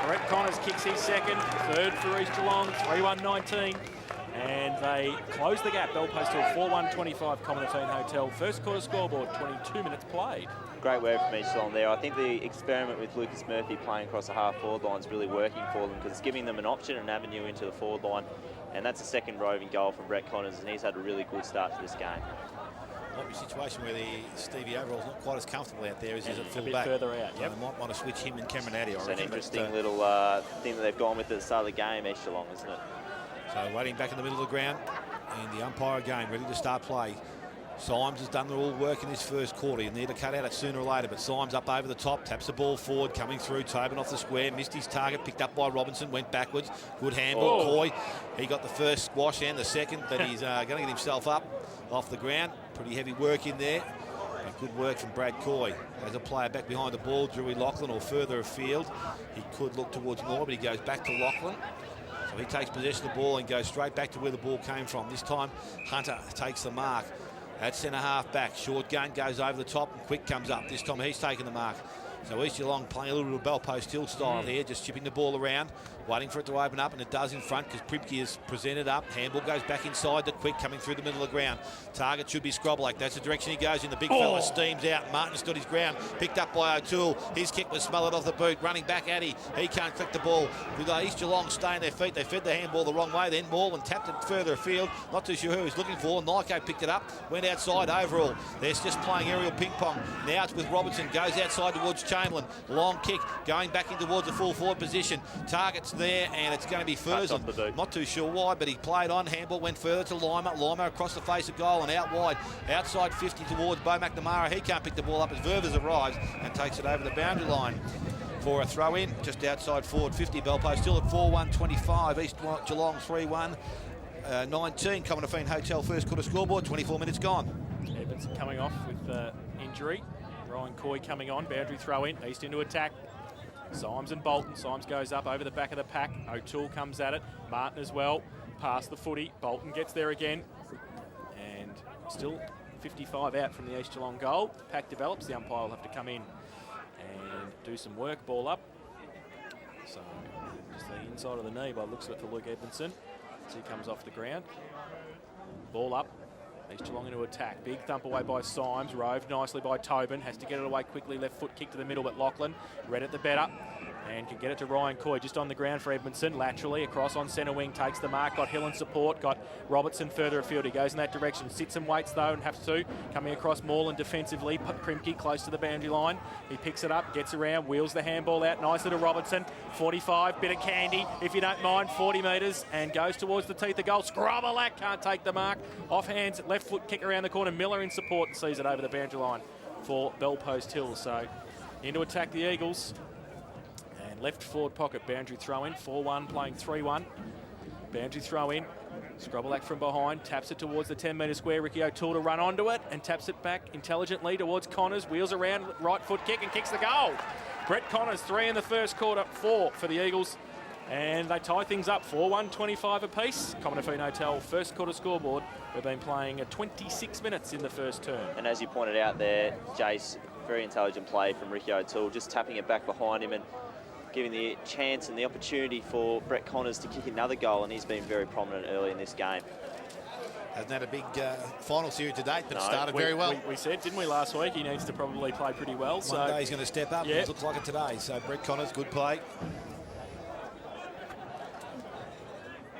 Brett Connors kicks his second. Third for East Geelong. 3-1-19. And they close the gap. Bell Post Hill 4-1-25. Commonwealth Hotel. First quarter scoreboard. 22 minutes played. Great work from East Geelong there. I think the experiment with Lucas Murphy playing across the half-forward line is really working for them, because it's giving them an option, an avenue into the forward line. And that's a second roving goal from Brett Connors, and he's had a really good start to this game. Might be a situation where Stevie Overall's not quite as comfortable out there as he's at full bit back. further out, They might want to switch him and Cameron Addy. It's an interesting little thing that they've gone with at the start of the game, East Geelong, isn't it? So waiting back in the middle of the ground, and the umpire again ready to start play. Symes has done all work in this first quarter. You need to cut out it sooner or later, but Symes up over the top, taps the ball forward, coming through. Tobin off the square, missed his target, picked up by Robinson, went backwards. Good handball. Coy, he got the first squash and the second, but he's going to get himself up off the ground. Pretty heavy work in there. But good work from Brad Coy. As a player back behind the ball, Drewy Lachlan, or further afield. He could look towards Moore, but he goes back to Lachlan. So he takes possession of the ball and goes straight back to where the ball came from. This time, Hunter takes the mark. At centre half back, short gun goes over the top and Quick comes up. This time he's taken the mark. So East Geelong playing a little bit of bell post hill style here, just chipping the ball around, waiting for it to open up, and it does in front because Primke is presented up. Handball goes back inside to Quick, coming through the middle of the ground. Target should be Scrobelak. That's the direction he goes in. The big fella steams out. Martin stood his ground, picked up by O'Toole. His kick was smothered off the boot, running back at he can't click the ball. With East Geelong staying their feet, they fed the handball the wrong way. Then Moreland tapped it further afield. Not too sure who he was looking for. Nyko picked it up, went outside overall. They're just playing aerial ping pong. Now it's with Robertson, goes outside towards Chamberlain. Long kick, going back in towards the full forward position. Target's there, and it's going to be Furzon. Not too sure why, but he played on. Handball went further to Lima. Lima across the face of goal and out wide. Outside 50 towards Bo McNamara. He can't pick the ball up as Ververs arrives and takes it over the boundary line for a throw in, just outside forward 50. Bell post still at 4-1-25. East Geelong 3-1. 19. Commonwealth Hotel first quarter scoreboard. 24 minutes gone. Evanson coming off with injury. Ryan Coy coming on, boundary throw in, East into attack. Symes and Bolton. Symes goes up over the back of the pack. O'Toole comes at it. Martin as well. Past the footy. Bolton gets there again. And still 55 out from the East Geelong goal. Pack develops. The umpire will have to come in and do some work. Ball up. So just the inside of the knee by looks of it for Luke Edmondson as he comes off the ground. Ball up. East Geelong into attack. Big thump away by Symes. Roved nicely by Tobin. Has to get it away quickly. Left foot kick to the middle, but Lachlan read it the better. And can get it to Ryan Coy just on the ground for Edmondson. Laterally across on centre wing. Takes the mark. Got Hill in support. Got Robertson further afield. He goes in that direction. Sits and waits though and has to. Coming across Moreland defensively. Primke close to the boundary line. He picks it up. Gets around. Wheels the handball out nicely to Robertson. 45. Bit of candy if you don't mind. 40 metres. And goes towards the teeth of goal. Scrobelak can't take the mark. Off hands. Left foot kick around the corner. Miller in support and sees it over the boundary line for Bell Post Hill. So into attack the Eagles. Left forward pocket, boundary throw in, 4-1 playing 3-1. Boundary throw in, Scrobelak from behind, taps it towards the 10-metre square. Ricky O'Toole to run onto it and taps it back intelligently towards Connors. Wheels around, right foot kick and kicks the goal. Brett Connors, 3 in the first quarter, 4 for the Eagles. And they tie things up, 4-1-25 apiece. Commonwealth Hotel first quarter scoreboard. We've been playing 26 minutes in the first term. And as you pointed out there, Jace, very intelligent play from Ricky O'Toole, just tapping it back behind him and giving the chance and the opportunity for Brett Connors to kick another goal, and he's been very prominent early in this game. Hasn't had a big final series to date, but No, started very well. We said, didn't we, last week, he needs to probably play pretty well. One day he's going to step up, yeah. It looks like it today. So Brett Connors, good play.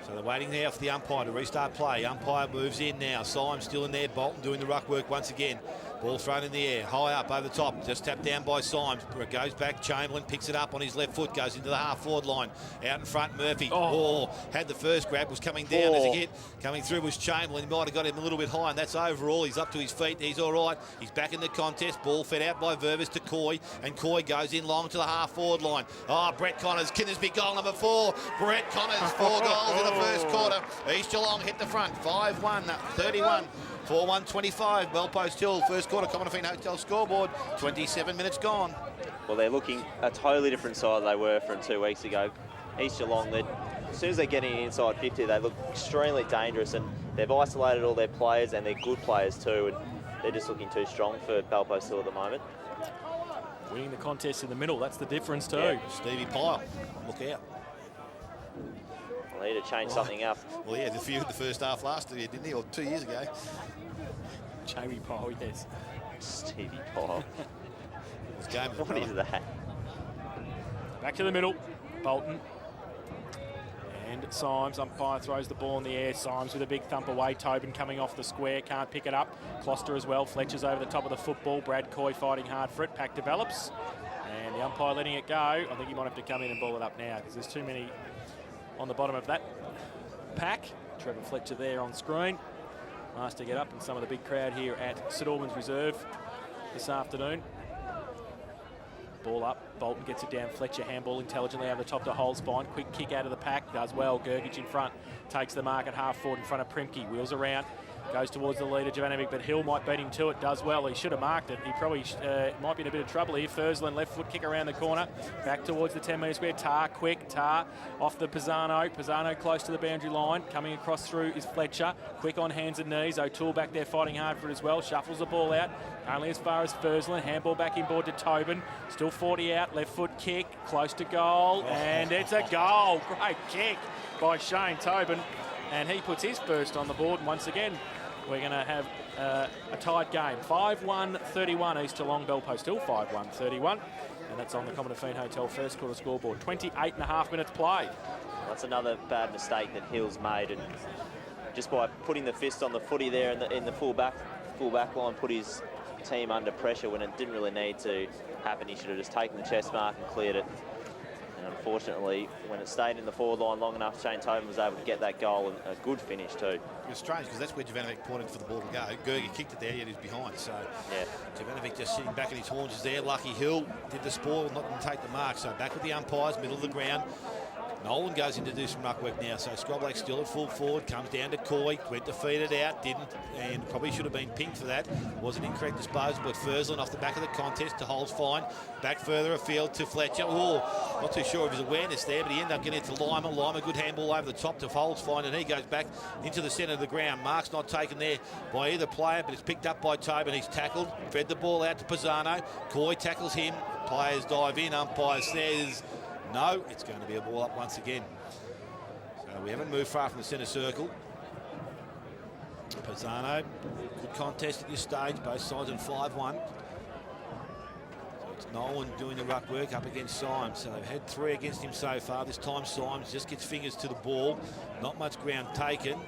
So they're waiting now for the umpire to restart play. Umpire moves in now. Symes still in there. Bolton doing the ruck work once again. Ball thrown in the air, high up over the top, just tapped down by Symes. It goes back, Chamberlain picks it up on his left foot, goes into the half-forward line. Out in front, Murphy. Had the first grab, was coming down as a hit. Coming through was Chamberlain. He might have got him a little bit high, and that's overall. He's up to his feet. He's all right. He's back in the contest. Ball fed out by Vervis to Coy, and Coy goes in long to the half-forward line. Brett Connors, Kinnersby goal number 4. Brett Connors, 4 goals in the first quarter. East Geelong hit the front, 5-1, 31. 4-1-25, Bell Post Hill, first quarter, Commonwealth Hotel scoreboard, 27 minutes gone. Well, they're looking a totally different side they were from 2 weeks ago. East Geelong, as soon as they're getting inside 50, they look extremely dangerous, and they've isolated all their players, and they're good players too, and they're just looking too strong for Bell Post Hill at the moment. Winning the contest in the middle, that's the difference too. Yeah. Stevie Pyle, look out. They need to change something up. Well, yeah, the few in the first half last year, didn't he? Or 2 years ago. Jamie Pyle, yes. Stevie Pyle. What is that? Back to the middle. Bolton. And Symes, umpire throws the ball in the air. Symes with a big thump away. Tobin coming off the square, can't pick it up. Closter as well. Fletcher's over the top of the football. Brad Coy fighting hard for it. Pack develops. And the umpire letting it go. I think he might have to come in and ball it up now because there's too many on the bottom of that pack. Trevor Fletcher there on screen. Nice to get up, and some of the big crowd here at St Albans Reserve this afternoon. Ball up, Bolton gets it down, Fletcher handball intelligently over the top to Holzbein. Quick kick out of the pack, does well, Gergich in front, takes the mark at half forward in front of Primke, wheels around. Goes towards the leader, Jovanovic, but Hill might beat him to it. Does well. He should have marked it. He probably might be in a bit of trouble here. Fursland, left foot kick around the corner. Back towards the 10-metre square. Tar, quick. Tar off the Pisano. Pisano close to the boundary line. Coming across through is Fletcher. Quick on hands and knees. O'Toole back there fighting hard for it as well. Shuffles the ball out. Only as far as Fursland. Handball back inboard to Tobin. Still 40 out. Left foot kick. Close to goal. And it's a goal. Great kick by Shane Tobin. And he puts his first on the board. And once again, we're going to have a tied game. 5-1-31 East Geelong, Bell Post Hill 5-1-31. And that's on the Commodore Feen Hotel first quarter scoreboard. 28.5 minutes played. That's another bad mistake that Hill's made. And just by putting the fist on the footy there in the full back line, put his team under pressure when it didn't really need to happen. He should have just taken the chest mark and cleared it. And unfortunately, when it stayed in the forward line long enough, Shane Tobin was able to get that goal and a good finish too. It's strange because that's where Jovanovic pointed for the ball to go. Gergie kicked it there, yet he's behind. So yeah, Jovanovic just sitting back in his haunches there. Lucky Hill did the spoil, not going to take the mark. So back with the umpires, middle of the ground. Nolan goes in to do some ruck work now. So Scroblake still at full forward, comes down to Coy, went to feed it out, didn't, and probably should have been pinged for that. Was an incorrect disposal, but Fursland off the back of the contest to Holes fine. Back further afield to Fletcher. Oh, not too sure of his awareness there, but he ended up getting it to Lima. Lima, good handball over the top to Holes fine, and he goes back into the centre of the ground. Mark's not taken there by either player, but it's picked up by Tobin. He's tackled, fed the ball out to Pisano. Coy tackles him. Players dive in. Umpire says no, it's going to be a ball up once again. So we haven't moved far from the centre circle. Pisano, good contest at this stage, both sides in 5-1. So it's Nolan doing the ruck work up against Symes. So they've had 3 against him so far. This time Symes just gets fingers to the ball. Not much ground taken.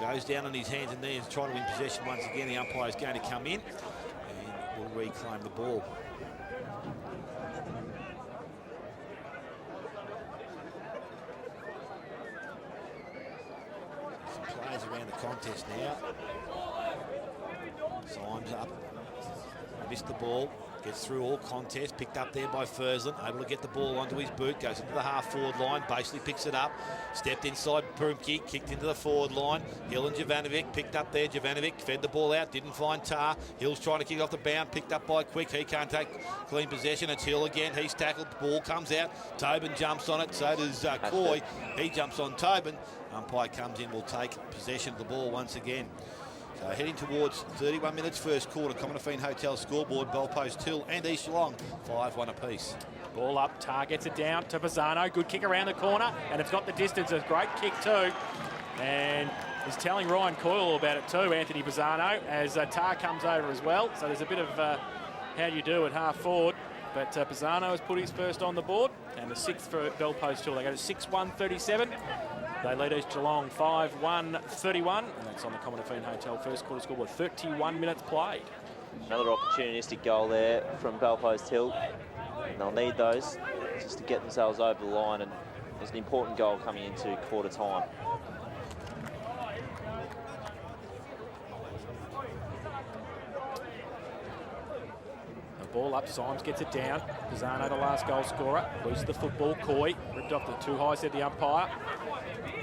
Goes down on his hands and knees, trying to win possession once again. The umpire is going to come in and will reclaim the ball. Around the contest now. Symes up. Missed the ball. Gets through all contest. Picked up there by Fursland. Able to get the ball onto his boot. Goes into the half-forward line. Basically picks it up. Stepped inside Prumke. Kicked into the forward line. Hill and Jovanovic. Picked up there. Jovanovic fed the ball out. Didn't find Tar. Hill's trying to kick it off the bound. Picked up by Quick. He can't take clean possession. It's Hill again. He's tackled. The ball comes out. Tobin jumps on it. So does Coy. He jumps on Tobin. Umpire comes in, will take possession of the ball once again. So heading towards 31 minutes first quarter. Commodore Feen Hotel scoreboard, Bell Post Hill and East Geelong 5-1 apiece. Ball up, Tar gets it down to Pisano. Good kick around the corner, and it's got the distance. A great kick too. And he's telling Ryan Coyle all about it too, Anthony Pisano, as Tar comes over as well. So there's a bit of how do you do at half forward. But Pisano has put his first on the board, and the 6th for Bell Post Hill. They go to 6-1-37. They lead East Geelong 5-1-31, and that's on the Commodore Feen Hotel first quarter scoreboard. 31 minutes played. Another opportunistic goal there from Bell Post Hill. And they'll need those just to get themselves over the line, and there's an important goal coming into quarter time. Ball up, Symes gets it down. Pisano, the last goal scorer, loses the football. Coy ripped off the too high, said the umpire.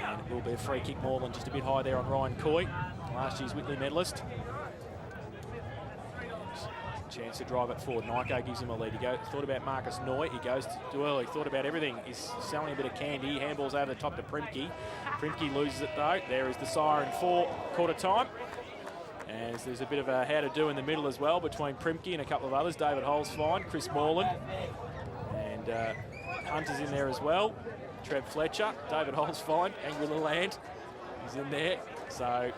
And it will be a free kick. Moreland just a bit high there on Ryan Coy, last year's Whitley medalist. Chance to drive it forward. Nyko gives him a lead. He thought about Marcus Noy. He goes too early. Thought about everything. He's selling a bit of candy. Handballs over the top to Primke. Primke loses it though. There is the siren for quarter time. And there's a bit of a how to do in the middle as well between Primke and a couple of others. David Hole's fine, Chris Moreland, and Hunter's in there as well. Trev Fletcher, David Hole's fine, Angular Land is in there. So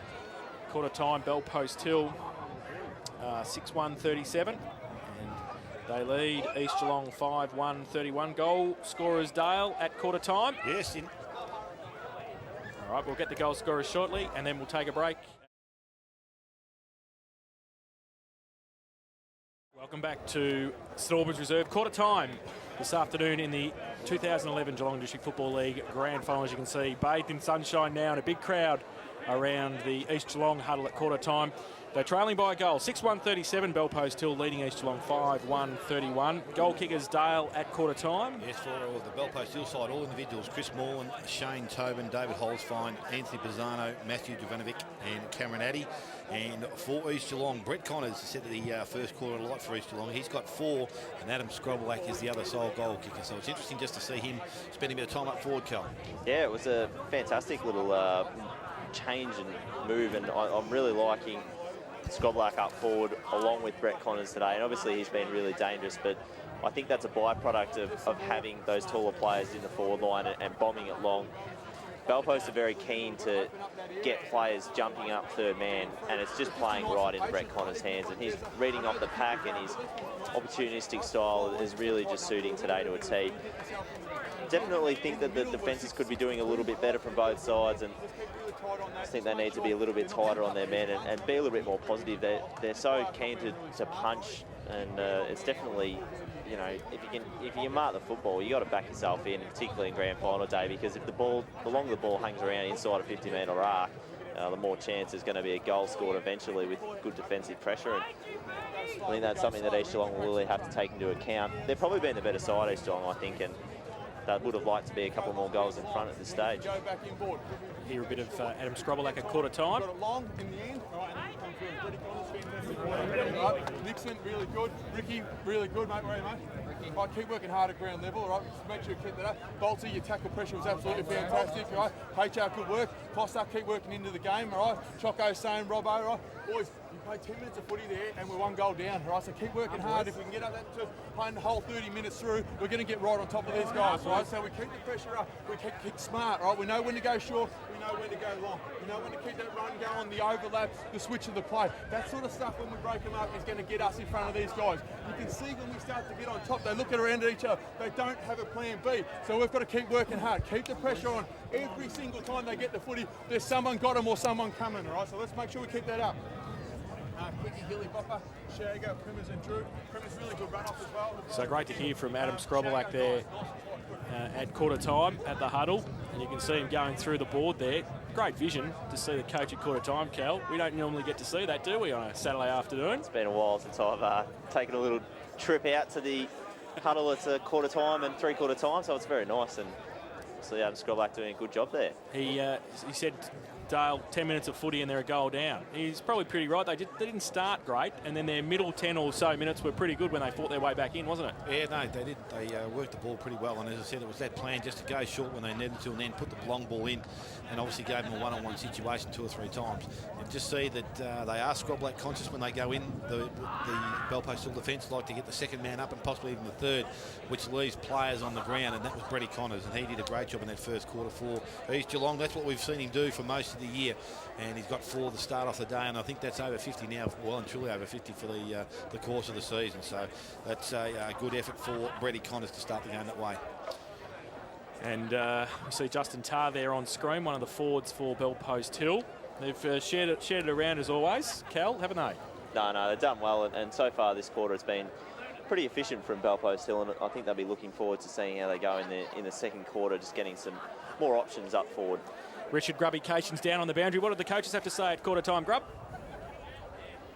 quarter time, Bell Post Hill 6-1-37. And they lead East Geelong 5-1-31. Goal scorers Dale at quarter time. Yes. All right, we'll get the goal scorers shortly and then we'll take a break. Welcome back to St Albans Reserve. Quarter time this afternoon in the 2011 Geelong District Football League Grand Final. As you can see, bathed in sunshine now and a big crowd around the East Geelong huddle at quarter time. They're trailing by a goal. 6-1-37, Bell Post Hill leading East Geelong 5-1-31. Goal kickers Dale at quarter time. Yes, for the Bell Post Hill side, all individuals, Chris Morland, Shane Tobin, David Holzfine, Anthony Pisano, Matthew Jovanovic and Cameron Addy. And for East Geelong, Brett Connors set the first quarter light for East Geelong. He's got 4, and Adam Scrobelak is the other sole goal kicker. So it's interesting just to see him spending a bit of time up forward, Cal. Yeah, it was a fantastic little change and move, and I'm really liking Scrobelak up forward along with Brett Connors today. And obviously he's been really dangerous, but I think that's a byproduct of having those taller players in the forward line and bombing it long. Bell Post are very keen to get players jumping up third man, and it's just playing right in Brett Connors' hands. And he's reading off the pack, and his opportunistic style is really just suiting today to a T. Definitely think that the defences could be doing a little bit better from both sides, and I think they need to be a little bit tighter on their men and be a little bit more positive. They're so keen to punch, and it's definitely, you know, if you can mark the football, you got to back yourself in, particularly in grand final day, because if the longer the ball hangs around inside a 50-metre arc, the more chance there's going to be a goal scored eventually with good defensive pressure. And I think that's something that East Geelong will really have to take into account. They've probably been the better side, East Geelong, I think, and they would have liked to be a couple more goals in front at this stage. Hear a bit of Adam Scrobelak at quarter time. Got it long in the end. Nixon, really good. Ricky, really good, mate. Where are you, mate? Right, keep working hard at ground level, all right? Just make sure you keep that up. Bolty, your tackle pressure was absolutely fantastic, all right? HR, good work. Costa, keep working into the game, all right? Choco, same. Robbo, all right? Boys, you played 10 minutes of footy there and we're 1 goal down, all right? So keep working hard. If we can get up that to playing the whole 30 minutes through, we're going to get right on top of these guys, all right? So we keep the pressure up. We keep smart, all right? We know when to go short. We know when to go long. We know when to keep that run going, the overlap, the switch of the play. That sort of stuff when we break them up is going to get us in front of these guys. You can see when we start to get on top, they look around at each other. They don't have a plan B. So we've got to keep working hard. Keep the pressure on. Every single time they get the footy, there's someone got them or someone coming, all right? So let's make sure we keep that up. Quickie, Hilly, Bopper, Shago, Primmers and Drew. Primmers really good run off as well. So great to hear from Adam Scrobelak there at quarter time at the huddle. And you can see him going through the board there. Great vision to see the coach at quarter time, Cal. We don't normally get to see that, do we, on a Saturday afternoon? It's been a while since I've taken a little trip out to the huddle at a quarter time and 3/4 time, so it's very nice. And see Adam Scrobelak doing a good job there. He said, Dale, 10 minutes of footy and they're a goal down. He's probably pretty right. They didn't start great, and then their middle 10 or so minutes were pretty good when they fought their way back in, wasn't it? Yeah, no, they did. They worked the ball pretty well, and as I said, it was that plan just to go short when they needed to and then put the long ball in, and obviously gave them a one-on-one situation 2 or 3 times. And just see that they are Scrobelak conscious when they go in. The Bell Post Hill defence like to get the second man up and possibly even the third, which leaves players on the ground, and that was Brett Connors, and he did a great job in that first quarter for East Geelong. That's what we've seen him do for most of the year. And he's got 4 to start off the day, and I think that's over 50 now, well and truly over 50 for the course of the season. So that's a good effort for Brett Connors to start the game that way. And we see Justin Tarr there on screen, one of the forwards for Bell Post Hill. They've shared it around as always, Cal, haven't they? No, they've done well, and so far this quarter it's been pretty efficient from Bell Post Hill, and I think they'll be looking forward to seeing how they go in the second quarter, just getting some more options up forward. Richard Grubby Cations down on the boundary. What did the coaches have to say at quarter time, Grub?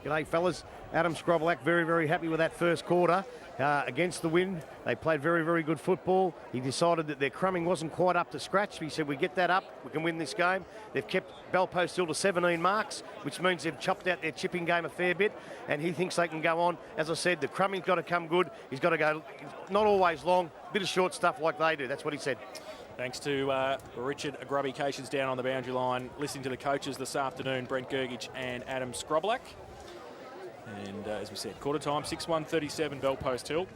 G'day, fellas. Adam Scrobelak very, very happy with that first quarter. Against the wind, they played very, very good football. He decided that their crumbing wasn't quite up to scratch. He said, we get that up, we can win this game. They've kept Bell Post Hill to 17 marks, which means they've chopped out their chipping game a fair bit, and he thinks they can go on. As I said, the crumbing's got to come good. He's got to go, not always long, bit of short stuff like they do. That's what he said. Thanks to Richard Grubby Cations down on the boundary line, listening to the coaches this afternoon, Brent Gergich and Adam Scrobelak. And as we said, quarter time, 6-1-37 Bell Post Hill.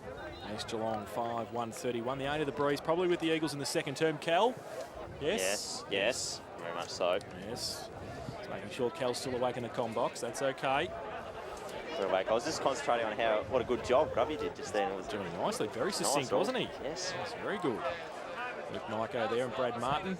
East Geelong 5-1-31. The 8 of the breeze, probably with the Eagles in the second term. Cal? Yes? Yes, very much so. Yes. Just making sure Cal's still awake in the comm box. That's okay. I was just concentrating on what a good job Grubby did just then. It was doing nicely, very succinct, wasn't he? Yes. That's very good. Nick Nyko there and Brad Martin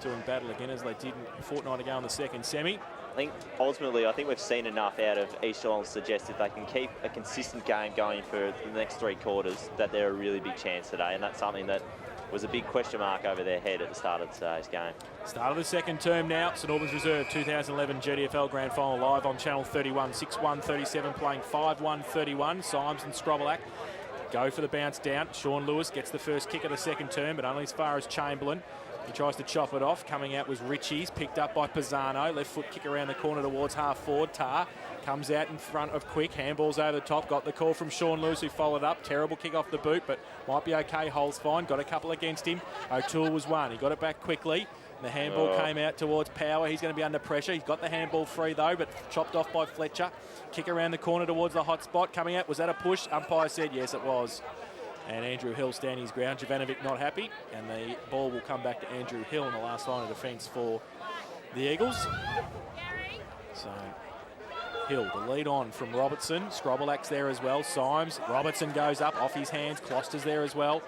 doing battle again as they did a fortnight ago in the second semi. I think ultimately, I think we've seen enough out of East Geelong to suggest if they can keep a consistent game going for the next 3 quarters, that they're a really big chance today, and that's something that was a big question mark over their head at the start of today's game. Start of the second term now. St Albans Reserve 2011 GDFL Grand Final live on Channel 31. 6-1-37 playing 5-1-31. Symes and Scrobelac go for the bounce down. Sean Lewis gets the first kick of the second term, but only as far as Chamberlain. He tries to chop it off. Coming out was Ritchie's, picked up by Pisano. Left foot kick around the corner towards half forward. Tar comes out in front of Quick. Handballs over the top. Got the call from Sean Lewis, who followed up. Terrible kick off the boot, but might be okay. Hole's fine. Got a couple against him. O'Toole was one. He got it back quickly. The handball came out towards Power. He's going to be under pressure. He's got the handball free though, but chopped off by Fletcher. Kick around the corner towards the hot spot. Coming out, was that a push? Umpire said yes, it was. And Andrew Hill standing his ground. Jovanovic not happy, and the ball will come back to Andrew Hill in the last line of defence for the Eagles. So Hill, the lead on from Robertson. Scrobelac's there as well. Symes, Robertson goes up off his hands. Closter's there as well.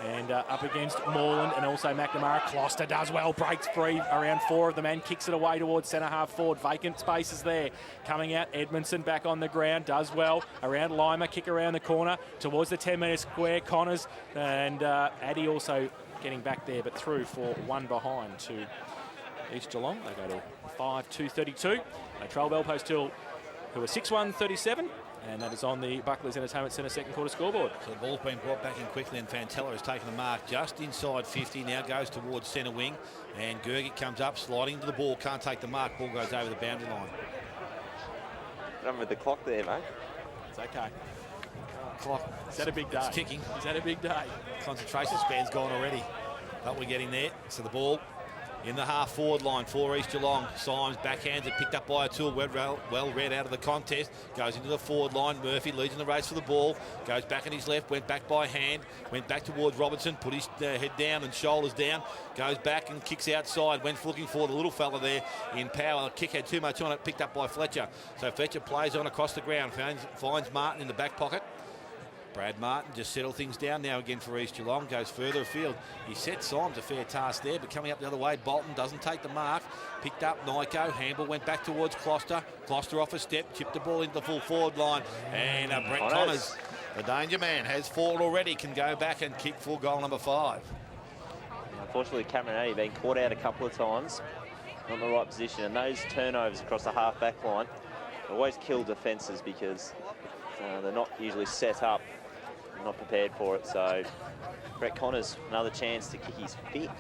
And up against Moreland and also McNamara. Closter does well, breaks free around 4 of the men, kicks it away towards centre half forward. Vacant spaces there. Coming out, Edmondson back on the ground, does well. Around Lima, kick around the corner towards the 10-metre square. Connors and Addy also getting back there, but through for 1 behind to East Geelong. They go to 5-2-32. They trail Belpost Hill, who are 6-1-37. And that is on the Buckley's Entertainment Centre second quarter scoreboard. So the ball's been brought back in quickly, and Fantella has taken the mark just inside 50. Now goes towards centre wing, and Gergic comes up, sliding into the ball, can't take the mark. Ball goes over the boundary line. Run with the clock there, mate. It's okay. Clock. Is that a big day? It's ticking. Is that a big day? Concentration span's gone already, but we're getting there. So the ball in the half forward line for East Geelong. Symes backhands it, picked up by O'Toole, well read out of the contest, goes into the forward line. Murphy leads in the race for the ball, goes back on his left, went back by hand, went back towards Robertson, put his head down and shoulders down, goes back and kicks outside, went looking for the little fella there in Power. The kick had too much on it, picked up by Fletcher. So Fletcher plays on across the ground, finds Martin in the back pocket. Brad Martin just settled things down now again for East Geelong, goes further afield. He set Symes a fair task there, but coming up the other way, Bolton doesn't take the mark. Picked up Nyko, handball went back towards Closter. Closter off a step, chipped the ball into the full forward line. And Brett Connors, the danger man, has 4 already, can go back and kick for goal number 5. Unfortunately, Cameron Addy been caught out a couple of times, not in the right position, and those turnovers across the half-back line always kill defences because they're not usually set up, not prepared for it. So Brett Connors, another chance to kick his fit.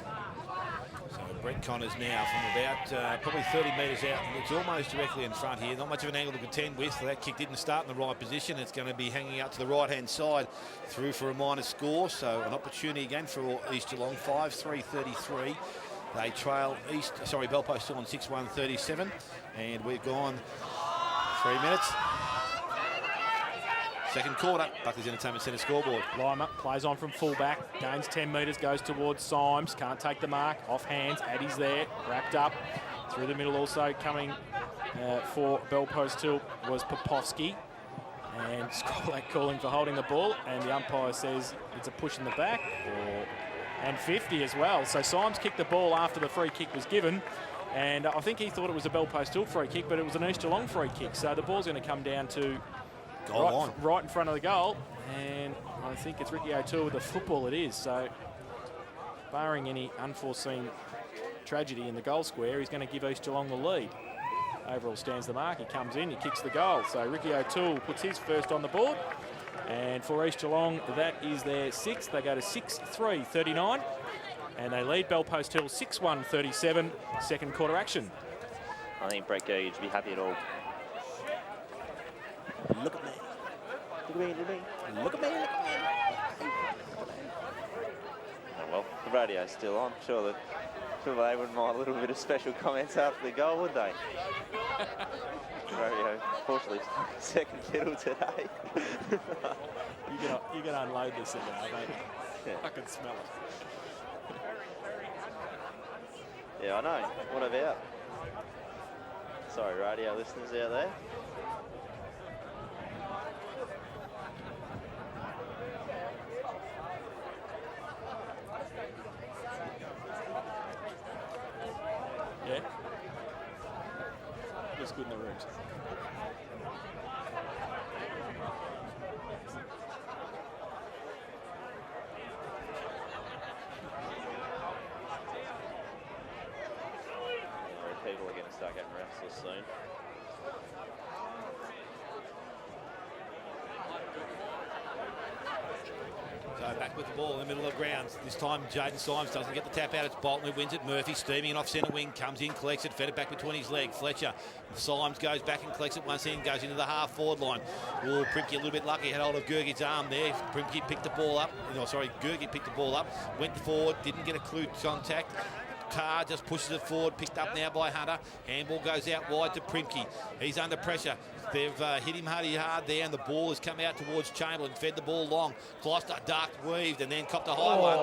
So Brett Connors now from about probably 30 metres out. It's almost directly in front here. Not much of an angle to contend with. So that kick didn't start in the right position. It's going to be hanging out to the right-hand side through for a minor score. So an opportunity again for East Geelong. 5-3-33. They trail Belpost still on 6-1-37. And we've gone 3 minutes. Second quarter, Buckley's Entertainment Centre scoreboard. Lima plays on from fullback, gains 10 metres, goes towards Symes, can't take the mark, off hands, Addy's there, wrapped up. Through the middle also coming for Belpost Hill was Popovski. And Scrobelac calling for holding the ball, and the umpire says it's a push in the back, and 50 as well. So Symes kicked the ball after the free kick was given, and I think he thought it was a Belpost Hill free kick, but it was an East Geelong free kick. So the ball's going to come down to right in front of the goal, and I think it's Ricky O'Toole with the football. It is. So barring any unforeseen tragedy in the goal square, he's going to give East Geelong the lead. Overall stands the mark, he comes in, he kicks the goal. So Ricky O'Toole puts his first on the board, and for East Geelong that is their 6th. They go to 6-3-39, and they lead Belpost Hill 6-1-37. Second quarter action. I think Brett Gergic would be happy at all. Look at me. Look at me, look at me. Look at me, look at me. Oh, well, the radio's still on. Sure they wouldn't mind a little bit of special comments after the goal, would they? Radio, unfortunately, second fiddle today. You're gonna unload this in now, mate. Yeah. I can smell it. Yeah, I know. What about? Sorry, radio listeners out there. Yeah. He's good in the rooms. People are going to start getting restless soon. So back with the ball in the middle of the ground. This time Jaden Symes doesn't get the tap out. It's Bolton who wins it. Murphy steaming off centre wing. Comes in, collects it, fed it back between his legs. Fletcher. Symes goes back and collects it once in. Goes into the half forward line. Oh, Primke a little bit lucky. Had hold of Gergie's arm there. Primke picked the ball up. No, sorry, Gergie picked the ball up. Went forward. Didn't get a clue contact. Carr just pushes it forward, picked up now by Hunter. Handball goes out wide to Primke. He's under pressure. They've hit him hard there, and the ball has come out towards Chamberlain. Fed the ball long. Gloucester dark weaved and then copped a high one.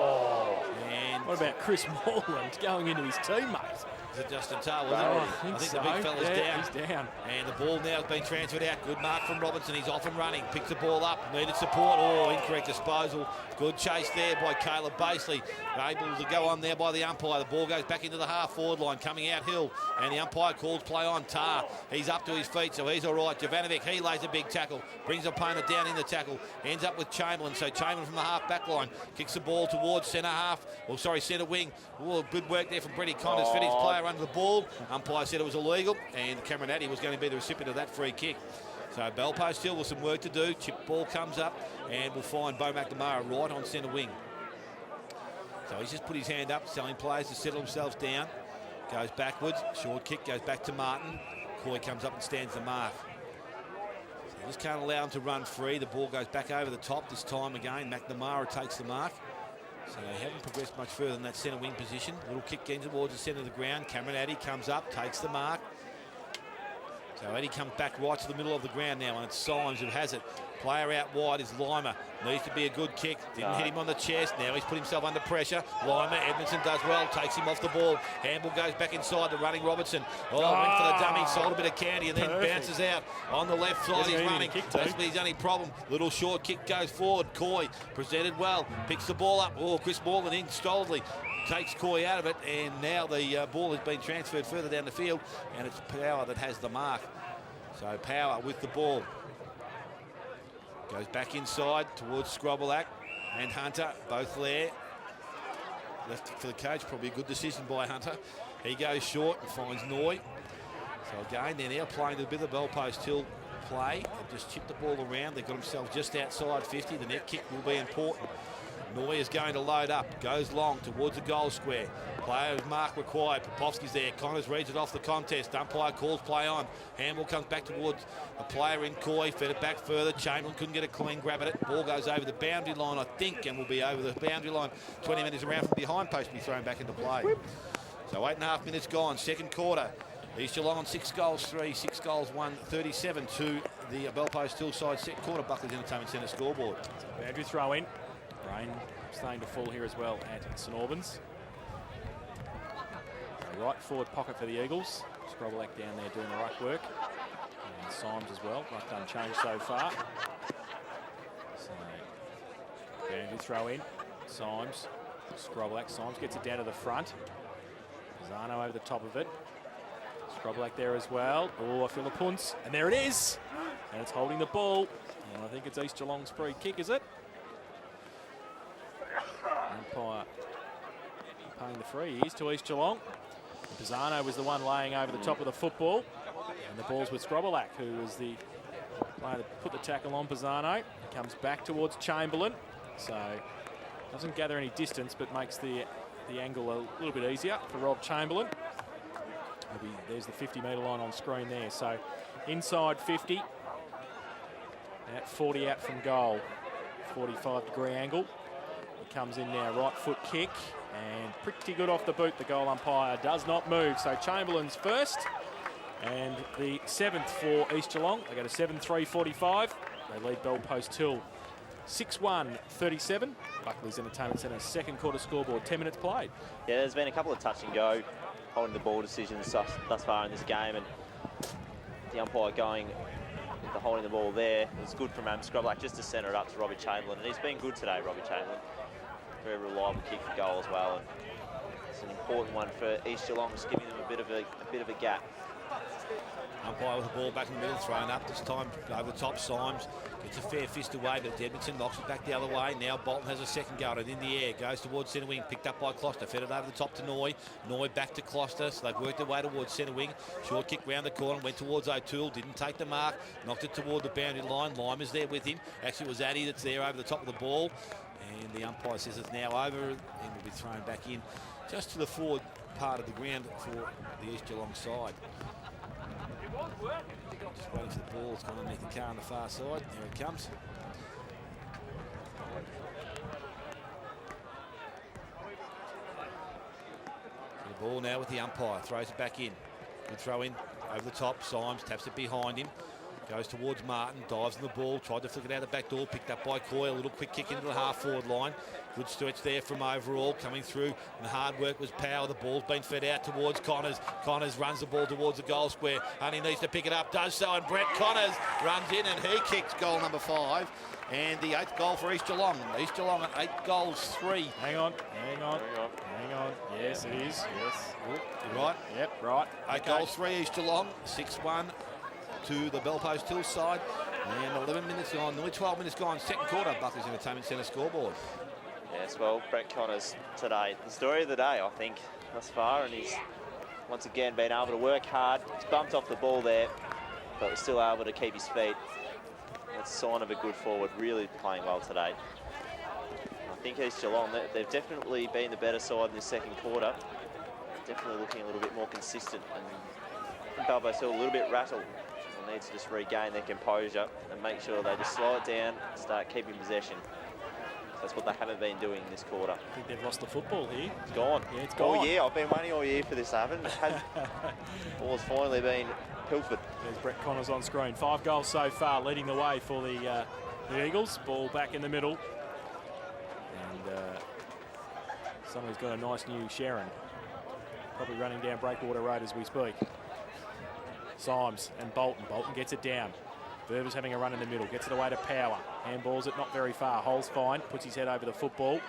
And what about Chris Morland going into his teammate? Is it Justin Tarr, wasn't it? I think so. the big fella's down. He's down. And the ball now has been transferred out. Good mark from Robinson. He's off and running. Picks the ball up. Needed support. Oh, incorrect disposal. Good chase there by Caleb Basley. Able to go on there by the umpire. The ball goes back into the half-forward line, coming out hill. And the umpire calls play on Tarr. He's up to his feet, so he's all right. Jovanovic, he lays a big tackle. Brings opponent down in the tackle. Ends up with Chamberlain. So Chamberlain from the half-back line kicks the ball towards centre half. Or sorry, centre wing. Oh, good work there from Brady Connors. Fed his player under the ball. Umpire said it was illegal, and Cameron Addy was going to be the recipient of that free kick. So Bell Post Hill with some work to do. Chip ball comes up, and we'll find Bo McNamara right on centre wing. So he's just put his hand up, telling players to settle themselves down. Goes backwards, short kick goes back to Martin. Coy comes up and stands the mark. So just can't allow him to run free. The ball goes back over the top this time again. McNamara takes the mark. So they haven't progressed much further than that centre wing position. Little kick in towards the centre of the ground. Cameron Addy comes up, takes the mark. So Addy comes back right to the middle of the ground now, and it's Symes who has it. Player out wide is Lima. Needs to be a good kick. Didn't hit him on the chest. Now he's put himself under pressure. Lima, Edmondson does well, takes him off the ball. Handball goes back inside to running Robertson. Oh, went for the dummy, sold a bit of candy, and then bounces out on the left side. He's running. That's his only problem. Little short kick goes forward. Coy presented well, picks the ball up. Oh, Chris Morland in stolidly. Takes Coy out of it, and now the ball has been transferred further down the field, and it's Power that has the mark. So Power with the ball. Goes back inside towards Scrobelac and Hunter, both there. Left for the coach, probably a good decision by Hunter. He goes short and finds Noy. So again, they're now playing a bit of Bell Post Hill play. They've just chipped the ball around. They've got themselves just outside 50. The net kick will be important. Noy is going to load up, goes long towards the goal square. Player's mark required. Popovsky's there. Connors reads it off the contest. Umpire calls play on. Handball comes back towards a player in Coy. Fed it back further. Chamberlain couldn't get a clean grab at it. Ball goes over the boundary line, I think, and will be over the boundary line. 20 minutes around from behind post will be thrown back into play. So 8.5 minutes gone. Second quarter. East Geelong on 6 goals, 3, 6 goals, 1, 37 to the Bell Post Hillside second quarter Buckley's Entertainment Centre scoreboard. Boundary throw in. Rain starting to fall here as well at St Albans. Right forward pocket for the Eagles. Scrobelac down there doing the ruck work. And Symes as well. Ruck unchanged so far. So, boundary throw in. Symes. Scrobelac. Symes gets it down to the front. Zano over the top of it. Scrobelac there as well. Oh, Philippunts. And there it is. And it's holding the ball. And I think it's East Geelong's free kick, is it? Umpire paying the free. Here's to East Geelong. Pisano was the one laying over the top of the football. And the ball's with Scrobelac, who was the player that put the tackle on Pisano. Comes back towards Chamberlain. So doesn't gather any distance, but makes the angle a little bit easier for Rob Chamberlain. Maybe there's the 50-metre line on screen there. So inside 50. At 40 out from goal. 45-degree angle. He comes in now, right foot kick. And pretty good off the boot. The goal umpire does not move. So Chamberlain's first. And the 7th for East Geelong. They go to 7-3-45. They lead Bell Post Hill 6-1-37. Buckley's Entertainment Centre second quarter scoreboard. 10 minutes played. Yeah, there's been a couple of touch and go holding the ball decisions thus far in this game. And the umpire going with the holding the ball there. It's good from Scrobelac just to centre it up to Robbie Chamberlain. And he's been good today, Robbie Chamberlain. Very reliable kick for goal as well, and it's an important one for East Geelong, just giving them a bit of a gap. Umpire with the ball back in the middle, thrown up. This time over the top, Symes gets a fair fist away, but Edmondson knocks it back the other way. Now Bolton has a second go at it in the air. Goes towards centre wing, picked up by Closter. Fed it over the top to Noy. Noy back to Closter, so they've worked their way towards centre wing. Short kick round the corner, went towards O'Toole, didn't take the mark. Knocked it toward the boundary line. Lime is there with him. Actually, it was Addy that's there over the top of the ball. And the umpire says it's now over and will be thrown back in just to the forward part of the ground for the East Geelong side. Just waiting for the ball. It's gone underneath the car on the far side. There it comes. So the ball now with the umpire. Throws it back in. Good throw in over the top. Symes taps it behind him. Goes towards Martin, dives on the ball, tried to flick it out the back door, picked up by Coy, a little quick kick into the half-forward line. Good stretch there from Overall, coming through, and hard work was Power. The ball's been fed out towards Connors. Connors runs the ball towards the goal square, and he needs to pick it up, does so, and Brett Connors runs in, and he kicks goal number 5, and the 8th goal for East Geelong. East Geelong at 8 goals, 3. Hang on. Yes, it is, yes. Oh, you right? Yep, right. 8 goals, 3 East Geelong, 6-1. To the Bell Post Hill side, and 11 minutes gone, nearly 12 minutes gone, second quarter, Buckley's Entertainment Centre scoreboard. Yes, well, Brett Connors today, the story of the day, I think, thus far, and he's once again been able to work hard. He's bumped off the ball there, but was still able to keep his feet. That's a sign of a good forward, really playing well today. I think East Geelong, they've definitely been the better side in the second quarter. Definitely looking a little bit more consistent, and Bell Post Hill a little bit rattled. Need to just regain their composure and make sure they just slow it down and start keeping possession. So that's what they haven't been doing in this quarter. I think they've lost the football here. It's gone. Yeah, it's gone. All year. I've been waiting all year for this to happen. Ball's finally been pilfered. There's Brett Connors on screen. 5 goals so far, leading the way for the Eagles. Ball back in the middle. And someone's got a nice new Sharon. Probably running down Breakwater Road as we speak. Symes and Bolton. Bolton gets it down. Verver's having a run in the middle. Gets it away to Power. Handballs it not very far. Hole's fine. Puts his head over the football.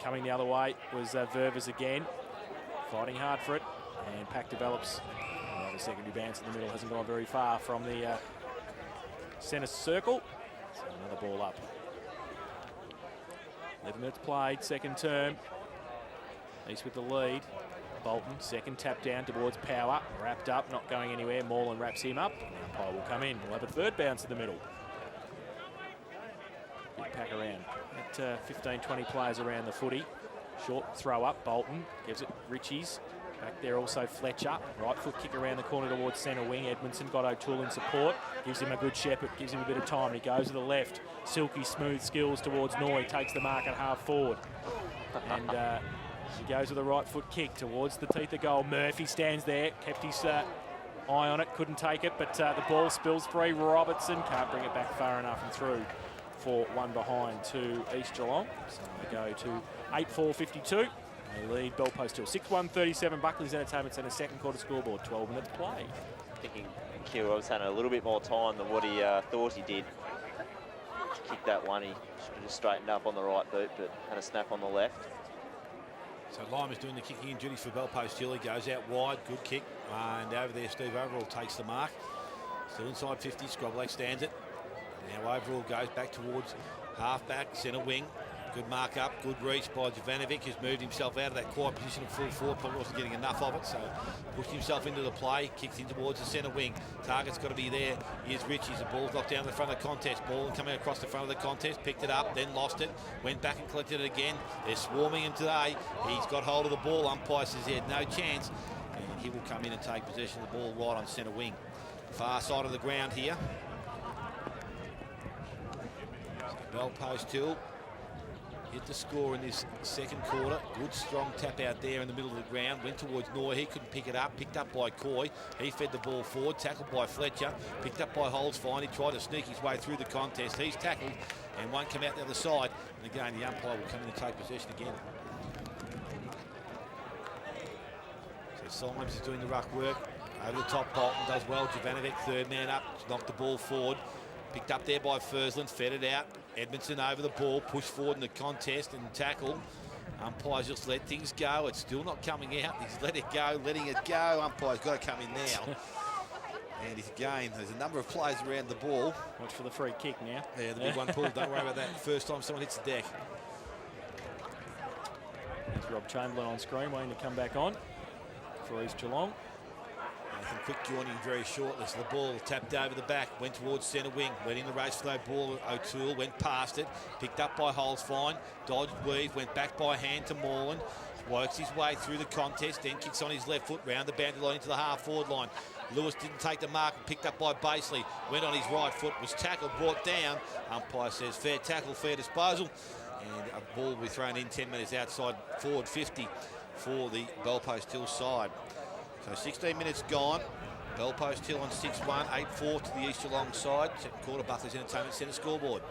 Coming the other way was Verver's again. Fighting hard for it. And Pack develops. The secondary bounce in the middle hasn't gone very far from the centre circle. So another ball up. 11 minutes played. Second term. East with the lead. Bolton, second tap down towards Power, wrapped up, not going anywhere. Moreland wraps him up. The umpire will come in. We'll have a third bounce in the middle. Big pack around. At 15, 20 players around the footy. Short throw up. Bolton gives it Ritchie's. Back there also Fletcher. Right foot kick around the corner towards centre wing. Edmondson got O'Toole in support. Gives him a good shepherd. Gives him a bit of time. He goes to the left. Silky smooth skills towards Noy. Takes the mark at half forward. And he goes with a right foot kick towards the teeth of goal. Murphy stands there, kept his eye on it, couldn't take it, but the ball spills free. Robertson can't bring it back far enough and through for one behind to East Geelong. So they go to 8-4-52. They lead Bell Post Hill 6-1-37. Buckley's Entertainment Centre second quarter scoreboard. 12 minutes play. Thinking Q was had a little bit more time than what he thought he did. To kick that one, he should have just straightened up on the right boot, but had a snap on the left. So Lime is doing the kicking in duties for Bell Post Hill. He goes out wide, good kick, and over there Steve Overall takes the mark. Still inside 50, Scroblack stands it. Now Overall goes back towards half-back, centre wing. Good mark up, good reach by Jovanovic, who's moved himself out of that quiet position of full forward, probably wasn't getting enough of it, so pushed himself into the play, kicks in towards the centre wing. Target's got to be there. Here's Ritchie's, the ball's knocked down to the front of the contest. Ball coming across the front of the contest, picked it up, then lost it, went back and collected it again. They're swarming him today. He's got hold of the ball. Umpire says he had no chance, and he will come in and take possession of the ball right on centre wing. Far side of the ground here. So Bell Post Hill hit the score in this second quarter. Good strong tap out there in the middle of the ground. Went towards Noy. He couldn't pick it up. Picked up by Coy. He fed the ball forward. Tackled by Fletcher. Picked up by Holes fine. He tried to sneak his way through the contest. He's tackled and one come out the other side. And again, the umpire will come in and take possession again. So Symes is doing the ruck work. Over the top, Bolton does well. Jovanovic, third man up. Knocked the ball forward. Picked up there by Fursland. Fed it out. Edmondson over the ball, pushed forward in the contest and tackle. Umpire's just let things go. It's still not coming out. He's let it go, letting it go. Umpire's got to come in now. And he's again, there's a number of players around the ball. Watch for the free kick now. Yeah, the big one, Paul. Don't worry about that. First time someone hits the deck. There's Rob Chamberlain on screen, waiting to come back on for East Geelong. Nathan Quick joining very shortly. So the ball tapped over the back, went towards centre wing, went in the race for that ball. O'Toole went past it, picked up by Holzfein, dodged weave, went back by hand to Moreland, works his way through the contest, then kicks on his left foot round the boundary line into the half-forward line. Lewis didn't take the mark and picked up by Baseley, went on his right foot, was tackled, brought down. Umpire says fair tackle, fair disposal, and a ball will be thrown in 10 metres outside forward 50 for the Bellpost Hill side. So 16 minutes gone. Bellpost Hill on 6-1, 8-4 to the East Geelong side. Second quarter, Buckley's Entertainment Centre scoreboard.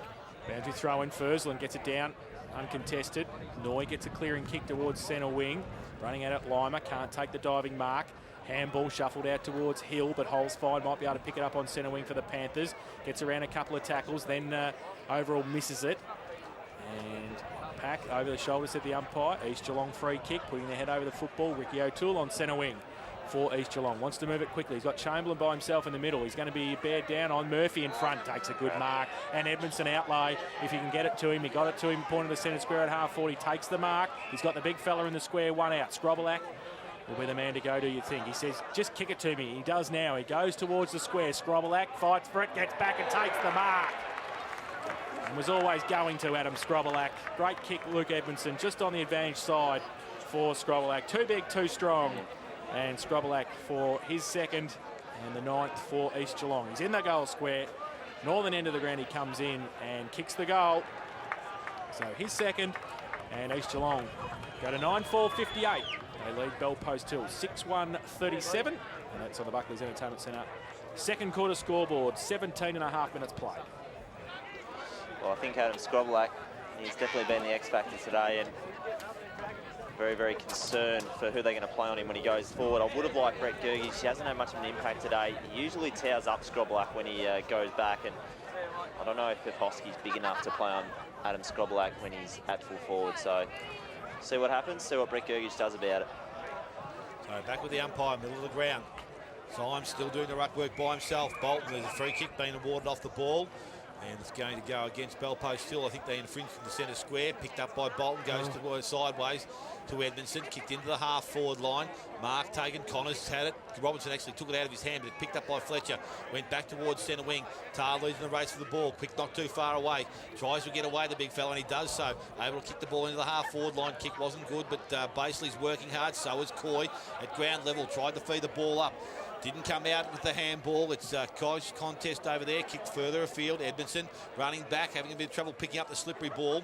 Boundary throw in, Fursland gets it down, uncontested. Noy gets a clearing kick towards centre wing. Running out at Lima, can't take the diving mark. Handball shuffled out towards Hill, but Holzfein might be able to pick it up on centre wing for the Panthers. Gets around a couple of tackles, then overall misses it. And Pack over the shoulder, said the umpire. East Geelong free kick, putting their head over the football. Ricky O'Toole on centre wing for East Geelong. Wants to move it quickly. He's got Chamberlain by himself in the middle. He's going to be bared down on Murphy in front. Takes a good mark. And Edmondson outlay. If you can get it to him, he got it to him. Point of the centre square at half-40. Takes the mark. He's got the big fella in the square, one out. Scrobelack will be the man to go to, you think. He says, just kick it to me. He does now. He goes towards the square. Scrobelack fights for it, gets back and takes the mark. And was always going to Adam Scrobelack. Great kick, Luke Edmondson, just on the advantage side for Scrobelack. Too big, too strong. And Scrobelack for his second and the 9th for East Geelong. He's in the goal square. Northern end of the ground, he comes in and kicks the goal. So his second, and East Geelong go to 9-4-58. They lead Bellpost Hill 6-1-37. And that's on the Buckley's Entertainment Centre. Second quarter scoreboard, 17.5 minutes played. Well, I think Adam Scrobelack, he's definitely been the X factor today, and very, very concerned for who they're going to play on him when he goes forward. I would have liked Brett Gergies. He hasn't had much of an impact today. He usually towers up Scrobelack when he goes back, and I don't know if Pefosky's big enough to play on Adam Scrobelack when he's at full forward. So see what happens, see what Brett Gergies does about it. So back with the umpire, middle of the ground. Symes still doing the ruck work by himself. Bolton, there's a free kick being awarded off the ball. And it's going to go against Bellpost Hill. I think they infringed from the centre square. Picked up by Bolton, goes to sideways to Edmondson. Kicked into the half-forward line. Mark taken, Connors had it. Robinson actually took it out of his hand, but it picked up by Fletcher. Went back towards centre wing. Tar leads in the race for the ball. Quick not too far away. Tries to get away the big fella, and he does so. Able to kick the ball into the half-forward line. Kick wasn't good, but Baseley's working hard. So is Coy at ground level. Tried to feed the ball up. Didn't come out with the handball. It's a contest over there. Kicked further afield. Edmondson running back, having a bit of trouble picking up the slippery ball.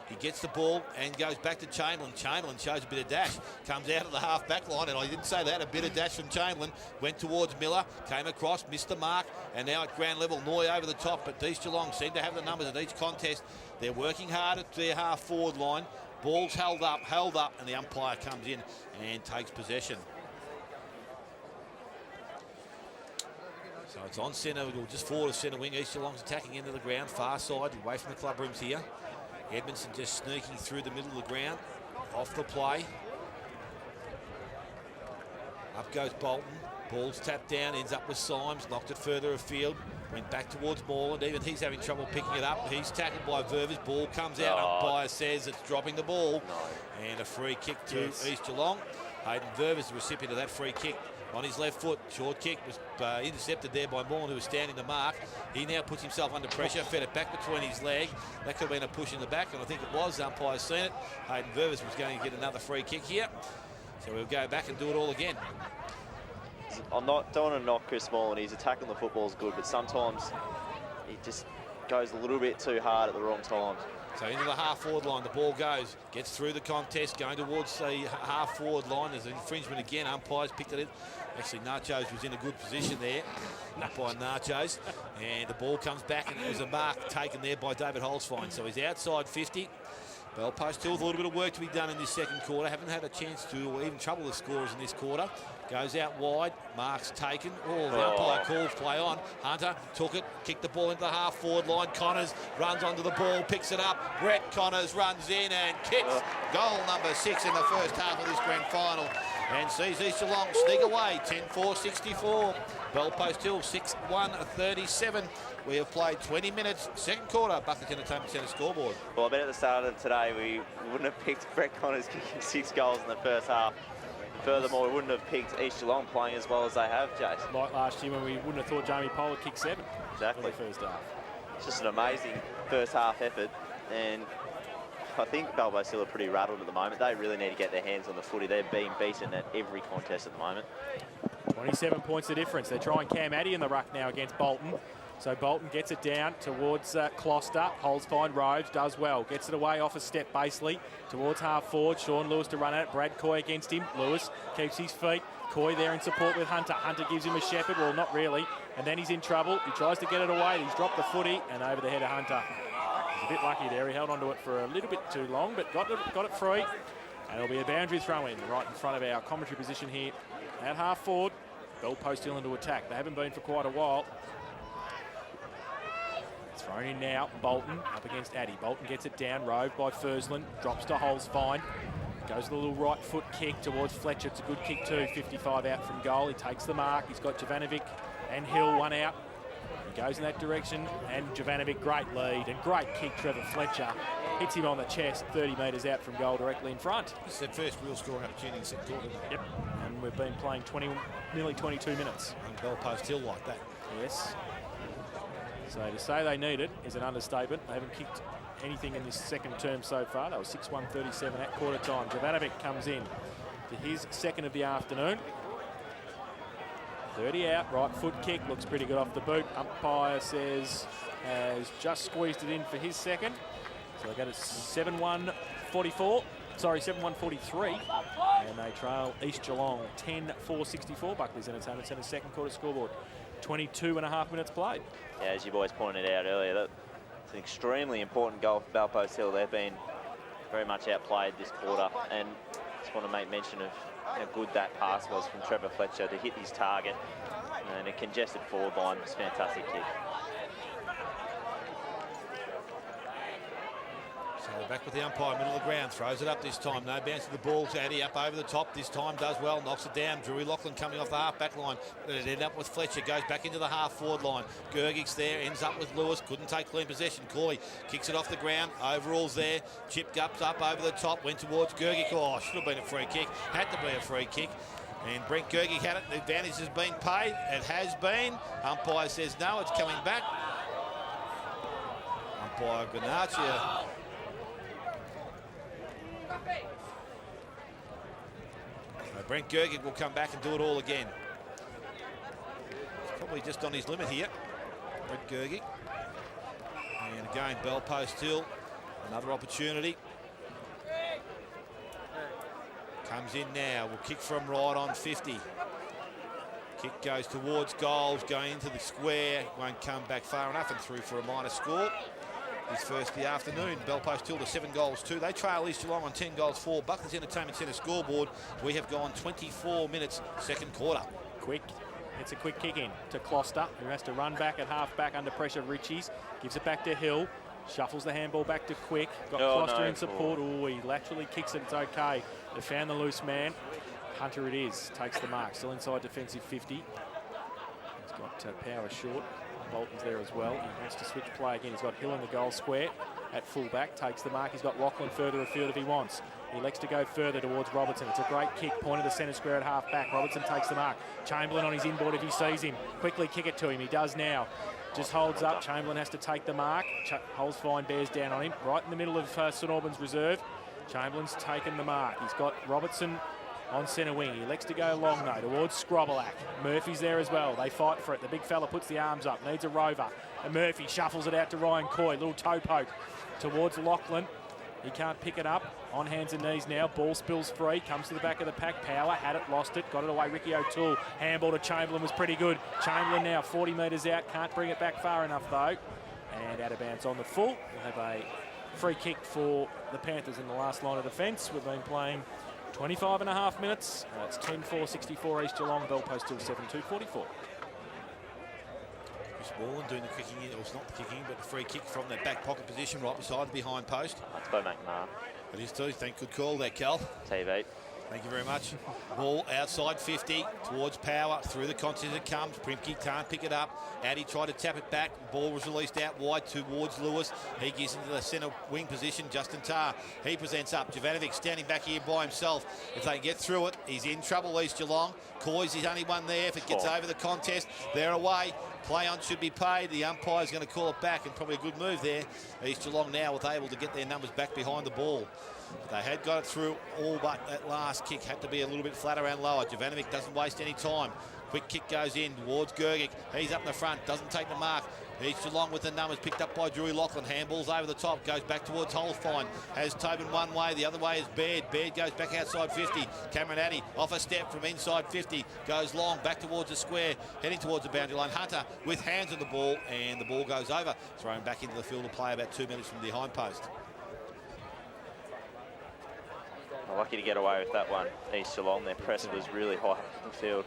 He gets the ball and goes back to Chamberlain. Chamberlain shows a bit of dash. Comes out of the half-back line, and I didn't say that. A bit of dash from Chamberlain. Went towards Miller. Came across, missed the mark. And now at ground level, Noy over the top. But East Geelong seem to have the numbers at each contest. They're working hard at their half-forward line. Ball's held up, and the umpire comes in and takes possession. So it's on centre, or just forward of centre wing. East Geelong's attacking into the ground, far side, away from the club rooms here. Edmondson just sneaking through the middle of the ground, off the play. Up goes Bolton. Ball's tapped down, ends up with Symes, knocked it further afield. Went back towards Moreland, even he's having trouble picking it up. He's tackled by Ververs, ball comes out, umpire says it's dropping the ball. And a free kick to East Geelong. Hayden Ververs, the recipient of that free kick. On his left foot, short kick was intercepted there by Moreland, who was standing the mark. He now puts himself under pressure, fed it back between his leg. That could have been a push in the back, and I think it was. Umpire's seen it. Hayden Ververs was going to get another free kick here. So we'll go back and do it all again. I don't want to knock Chris Moreland. His attack on the football is good, but sometimes he just goes a little bit too hard at the wrong times. So into the half-forward line, the ball goes, gets through the contest, going towards the half-forward line. There's an infringement again. Umpires picked it in. Actually, Nachos was in a good position there, up by Nachos. And the ball comes back, and there's a mark taken there by David Holzfein. So he's outside 50. Bellpost Hill with a little bit of work to be done in this second quarter. Haven't had a chance to, or even trouble the scorers in this quarter. Goes out wide, mark's taken. Oh, the umpire calls play on. Hunter took it, kicked the ball into the half-forward line. Connors runs onto the ball, picks it up. Brett Connors runs in and kicks goal number 6 in the first half of this grand final. and sees East Geelong sneak away. 10-4-64. Bell Post Hill 6-1-37. We have played 20 minutes. Second quarter, Buckley Entertainment Centre scoreboard. Well, I bet at the start of today we wouldn't have picked Brett Connors kicking 6 goals in the first half. Furthermore, we wouldn't have picked East Geelong playing as well as they have, Jace. Like last year when we wouldn't have thought Jamie Pollard kicked 7 Exactly. in the first half. It's just an amazing first half effort, and I think Bell Post Hill are pretty rattled at the moment. They really need to get their hands on the footy. They're being beaten at every contest at the moment. 27 points the difference. They're trying Cam Addy in the ruck now against Bolton. So Bolton gets it down towards Closter, holds fine, Roves does well, gets it away off a step basically towards half forward. Sean Lewis to run at it, Brad Coy against him. Lewis keeps his feet, Coy there in support with Hunter. Hunter gives him a shepherd, well not really, and then he's in trouble. He tries to get it away, he's dropped the footy and over the head of Hunter. He's a bit lucky there, he held onto it for a little bit too long, but got it free. And it'll be a boundary throw in right in front of our commentary position here at half forward. Bell Post Hill into attack. They haven't been for quite a while. Thrown in now, Bolton up against Addy. Bolton gets it down, roved by Fursland, drops to Holes fine. Goes with a little right foot kick towards Fletcher. It's a good kick too, 55 out from goal. He takes the mark, he's got Jovanovic and Hill, one out. He goes in that direction, and Jovanovic, great lead and great kick. Trevor Fletcher hits him on the chest, 30 metres out from goal, directly in front. This is their first real scoring opportunity in the second quarter. Yep, and we've been playing nearly 22 minutes. And Bell Post Hill like that. Yes. So to say they need it is an understatement. They haven't kicked anything in this second term so far. They were 6-1-37 at quarter time. Jovanovic comes in to his second of the afternoon. 30 out, right foot kick, looks pretty good off the boot. Umpire says has just squeezed it in for his second. So they go to 7-1-44. Sorry, 7-1-43. And they trail East Geelong 10-4-64. Buckley's Entertainment Centre second quarter scoreboard. 22.5 minutes played. Yeah, as you boys pointed out earlier, that's an extremely important goal for Bell Post Hill. They've been very much outplayed this quarter, and just want to make mention of how good that pass was from Trevor Fletcher to hit his target, and a congested forward line was a fantastic kick. So back with the umpire, middle of the ground, throws it up this time. No bounce to the ball to Addy, up over the top. This time does well, knocks it down. Drewy Lachlan coming off the half-back line. But it ended up with Fletcher, goes back into the half-forward line. Gergic's there, ends up with Lewis, couldn't take clean possession. Coy kicks it off the ground, overall's there. Chip Gups up over the top, went towards Gergic. Oh, should have been a free kick, had to be a free kick. And Brent Gergic had it, the advantage has been paid. It has been. Umpire says no, it's coming back. Umpire Granaccia. Brent Gergic will come back and do it all again. He's probably just on his limit here, Brent Gergic. And again, Bell Post Hill, another opportunity. Comes in now, will kick from right on 50. Kick goes towards goals, going into the square, won't come back far enough and through for a minor score. His first of the afternoon. Bell Post Hill to 7 goals 2. They trail East Geelong on 10 goals 4. Buckley's Entertainment Centre scoreboard. We have gone 24 minutes second quarter. Quick. It's a quick kick in to Closter, who has to run back at half back under pressure. Richies gives it back to Hill. Shuffles the handball back to Quick. Got Closter in support. Oh, he laterally kicks it. It's okay. They found the loose man. Hunter it is. Takes the mark. Still inside defensive 50. He's got power short. Bolton's there as well. He wants to switch play again. He's got Hill in the goal square at full-back. Takes the mark. He's got Lachlan further afield if he wants. He elects to go further towards Robertson. It's a great kick. Point of the centre square at half-back. Robertson takes the mark. Chamberlain on his inboard if he sees him. Quickly kick it to him. He does now. Just holds up. Chamberlain has to take the mark. Holds fine, bears down on him. Right in the middle of St Albans reserve. Chamberlain's taken the mark. He's got Robertson on centre wing. He elects to go long though towards Scrobelac. Murphy's there as well. They fight for it. The big fella puts the arms up. Needs a rover. And Murphy shuffles it out to Ryan Coy. Little toe poke towards Lachlan. He can't pick it up. On hands and knees now. Ball spills free. Comes to the back of the pack. Power had it, lost it. Got it away. Ricky O'Toole. Handball to Chamberlain was pretty good. Chamberlain now 40 metres out. Can't bring it back far enough though. And out of bounds on the full. We'll have a free kick for the Panthers in the last line of defence. We've been playing 25.5 minutes. It's 10-4-64 East Geelong. Bell Post Hill 7-2-44. Chris Borland doing the kicking, or it's not the kicking, but the free kick from that back pocket position right beside the behind post. That's by McNair. It is too. Thank good call there, Cal. TV. Thank you very much. Ball outside 50 towards Power. Through the contest it comes. Primke can't pick it up. Addy tried to tap it back. Ball was released out wide towards Lewis. He gets into the centre wing position. Justin Tarr. He presents up. Jovanovic standing back here by himself. If they get through it, he's in trouble, East Geelong. Coy's the only one there. If it gets over the contest, they're away. Play on should be paid. The umpire's going to call it back, and probably a good move there. East Geelong now was able to get their numbers back behind the ball. They had got it through, all but that last kick had to be a little bit flatter and lower. Jovanovic doesn't waste any time. Quick kick goes in towards Gergic. He's up in the front, doesn't take the mark. East Geelong with the numbers picked up by Drew Lachlan. Handballs over the top, goes back towards Holfine. Has Tobin one way, the other way is Baird. Baird goes back outside 50. Cameron Addy off a step from inside 50. Goes long, back towards the square, heading towards the boundary line. Hunter with hands on the ball, and the ball goes over. Thrown back into the field to play about 2 minutes from the behind post. Lucky to get away with that one, East Geelong. Their press was really high in the field.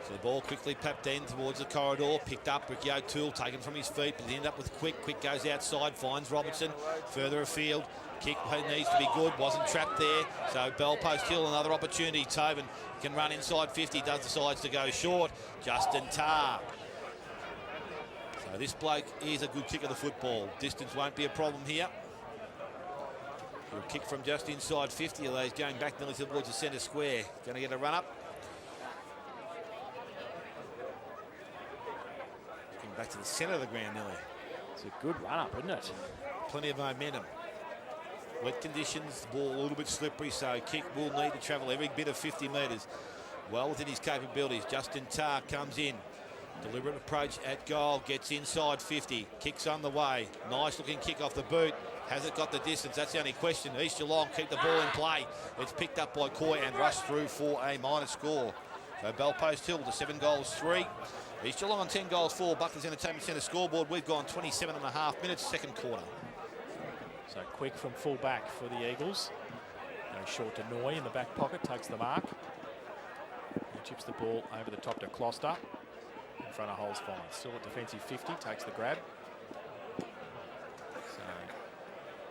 So the ball quickly papped in towards the corridor, picked up. Ricky O'Toole taken from his feet, but he ended up with Quick. Quick goes outside, finds Robertson further afield. Kick needs to be good, wasn't trapped there. So Bell Post Hill, another opportunity. Tobin can run inside 50, decides to go short. Justin Tarr. So this bloke is a good kick of the football. Distance won't be a problem here. He'll kick from just inside 50, although he's going back nearly towards the centre square. Going to get a run up. Getting back to the centre of the ground nearly. It's a good run up, isn't it? Plenty of momentum. Wet conditions, the ball a little bit slippery, so kick will need to travel every bit of 50 metres. Well within his capabilities. Justin Tarr comes in. Deliberate approach at goal, gets inside 50. Kicks on the way. Nice looking kick off the boot. Has it got the distance? That's the only question. East Geelong keep the ball in play. It's picked up by Coy and rushed through for a minor score. So Bell Post Hill to 7 goals 3. East Geelong on 10 goals 4. Buckley's Entertainment Centre scoreboard. We've gone 27.5 minutes, second quarter. So Quick from full back for the Eagles. Goes short to Noy in the back pocket, takes the mark. He chips the ball over the top to Closter. In front of Holes fine. Still at defensive 50, takes the grab. So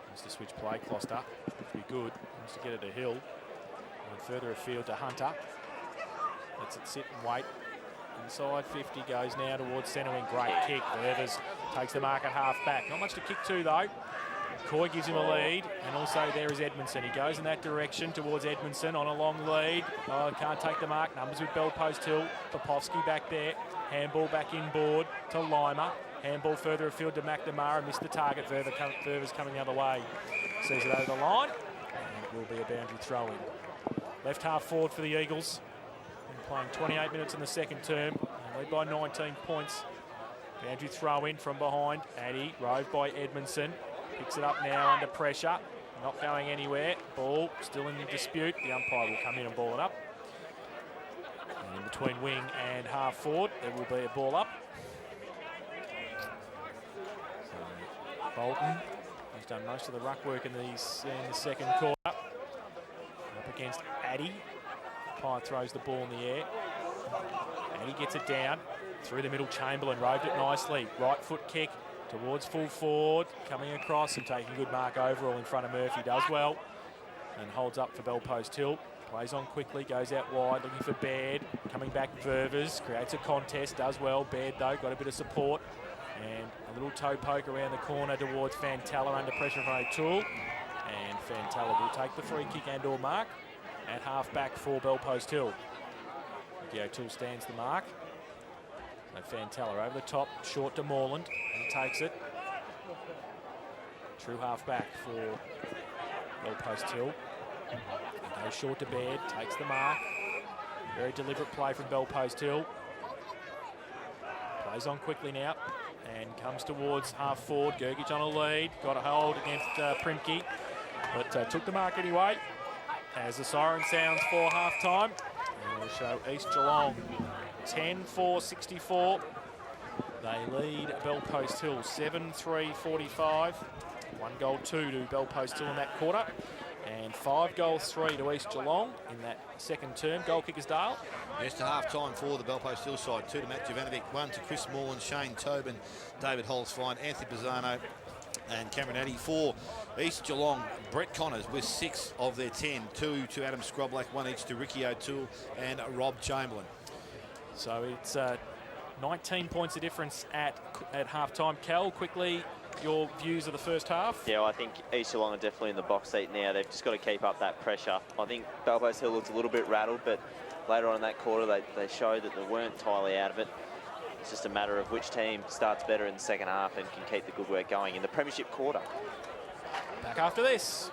wants to switch play, Closter. Which would be good. Wants to get it to Hill. And further afield to Hunter. Lets it sit and wait. Inside 50 goes now towards centre wing. Great kick. Ververs takes the mark at half back. Not much to kick to though. Coy gives him a lead, and also there is Edmondson. He goes in that direction towards Edmondson on a long lead. Oh, can't take the mark. Numbers with Bell Post Hill. Popovsky back there. Handball back inboard to Lima. Handball further afield to McNamara. Missed the target. Verver's coming the other way. Sees it over the line. And it will be a boundary throw-in. Left half forward for the Eagles. Been playing 28 minutes in the second term. Lead by 19 points. Boundary throw-in from behind. Addy, rove by Edmondson. Picks it up now under pressure. Not going anywhere. Ball still in dispute. The umpire will come in and ball it up. And in between wing and half forward, there will be a ball up. So Bolton, he's done most of the ruck work in the second quarter. Up against Addy. Umpire throws the ball in the air. Addy gets it down. Through the middle, Chamberlain roved it nicely. Right foot kick towards full forward, coming across and taking good mark overall in front of Murphy. Does well and holds up for Bell Post Hill. Plays on quickly, goes out wide, looking for Baird. Coming back, Ververs, creates a contest, does well. Baird, though, got a bit of support. And a little toe poke around the corner towards Fantella under pressure from O'Toole. And Fantella will take the free kick and or mark at half-back for Bell Post Hill. Ricky O'Toole stands the mark. So Fantella over the top, short to Moreland. He takes it. True half-back for Bell Post Hill. Goes short to Baird, takes the mark. Very deliberate play from Bell Post Hill. Plays on quickly now and comes towards half forward. Gergic on a lead, got a hold against Primke, but took the mark anyway. As the siren sounds for half-time, and we'll show East Geelong 10-4-64. They lead Bell Post Hill 7-3-45. 1 goal 2 to Bell Post Hill in that quarter. And 5 goals 3 to East Geelong in that second term. Goal kickers Dale. Yes, to half-time for the Bell Post Hill side. 2 to Matt Jovanovic, 1 to Chris Moreland, Shane Tobin, David Holzfine, Anthony Pisano, And Cameron Addy for East Geelong. Brett Connors with 6 of their 10. 2 to Adam Scroblack, 1 each to Ricky O'Toole and Rob Chamberlain. So it's 19 points of difference at half-time. Cal, quickly, your views of the first half? Yeah, well, I think East Geelong are definitely in the box seat now. They've just got to keep up that pressure. I think Balbo's Hill looked a little bit rattled, but later on in that quarter, they showed that they weren't entirely out of it. It's just a matter of which team starts better in the second half and can keep the good work going in the premiership quarter. Back after this.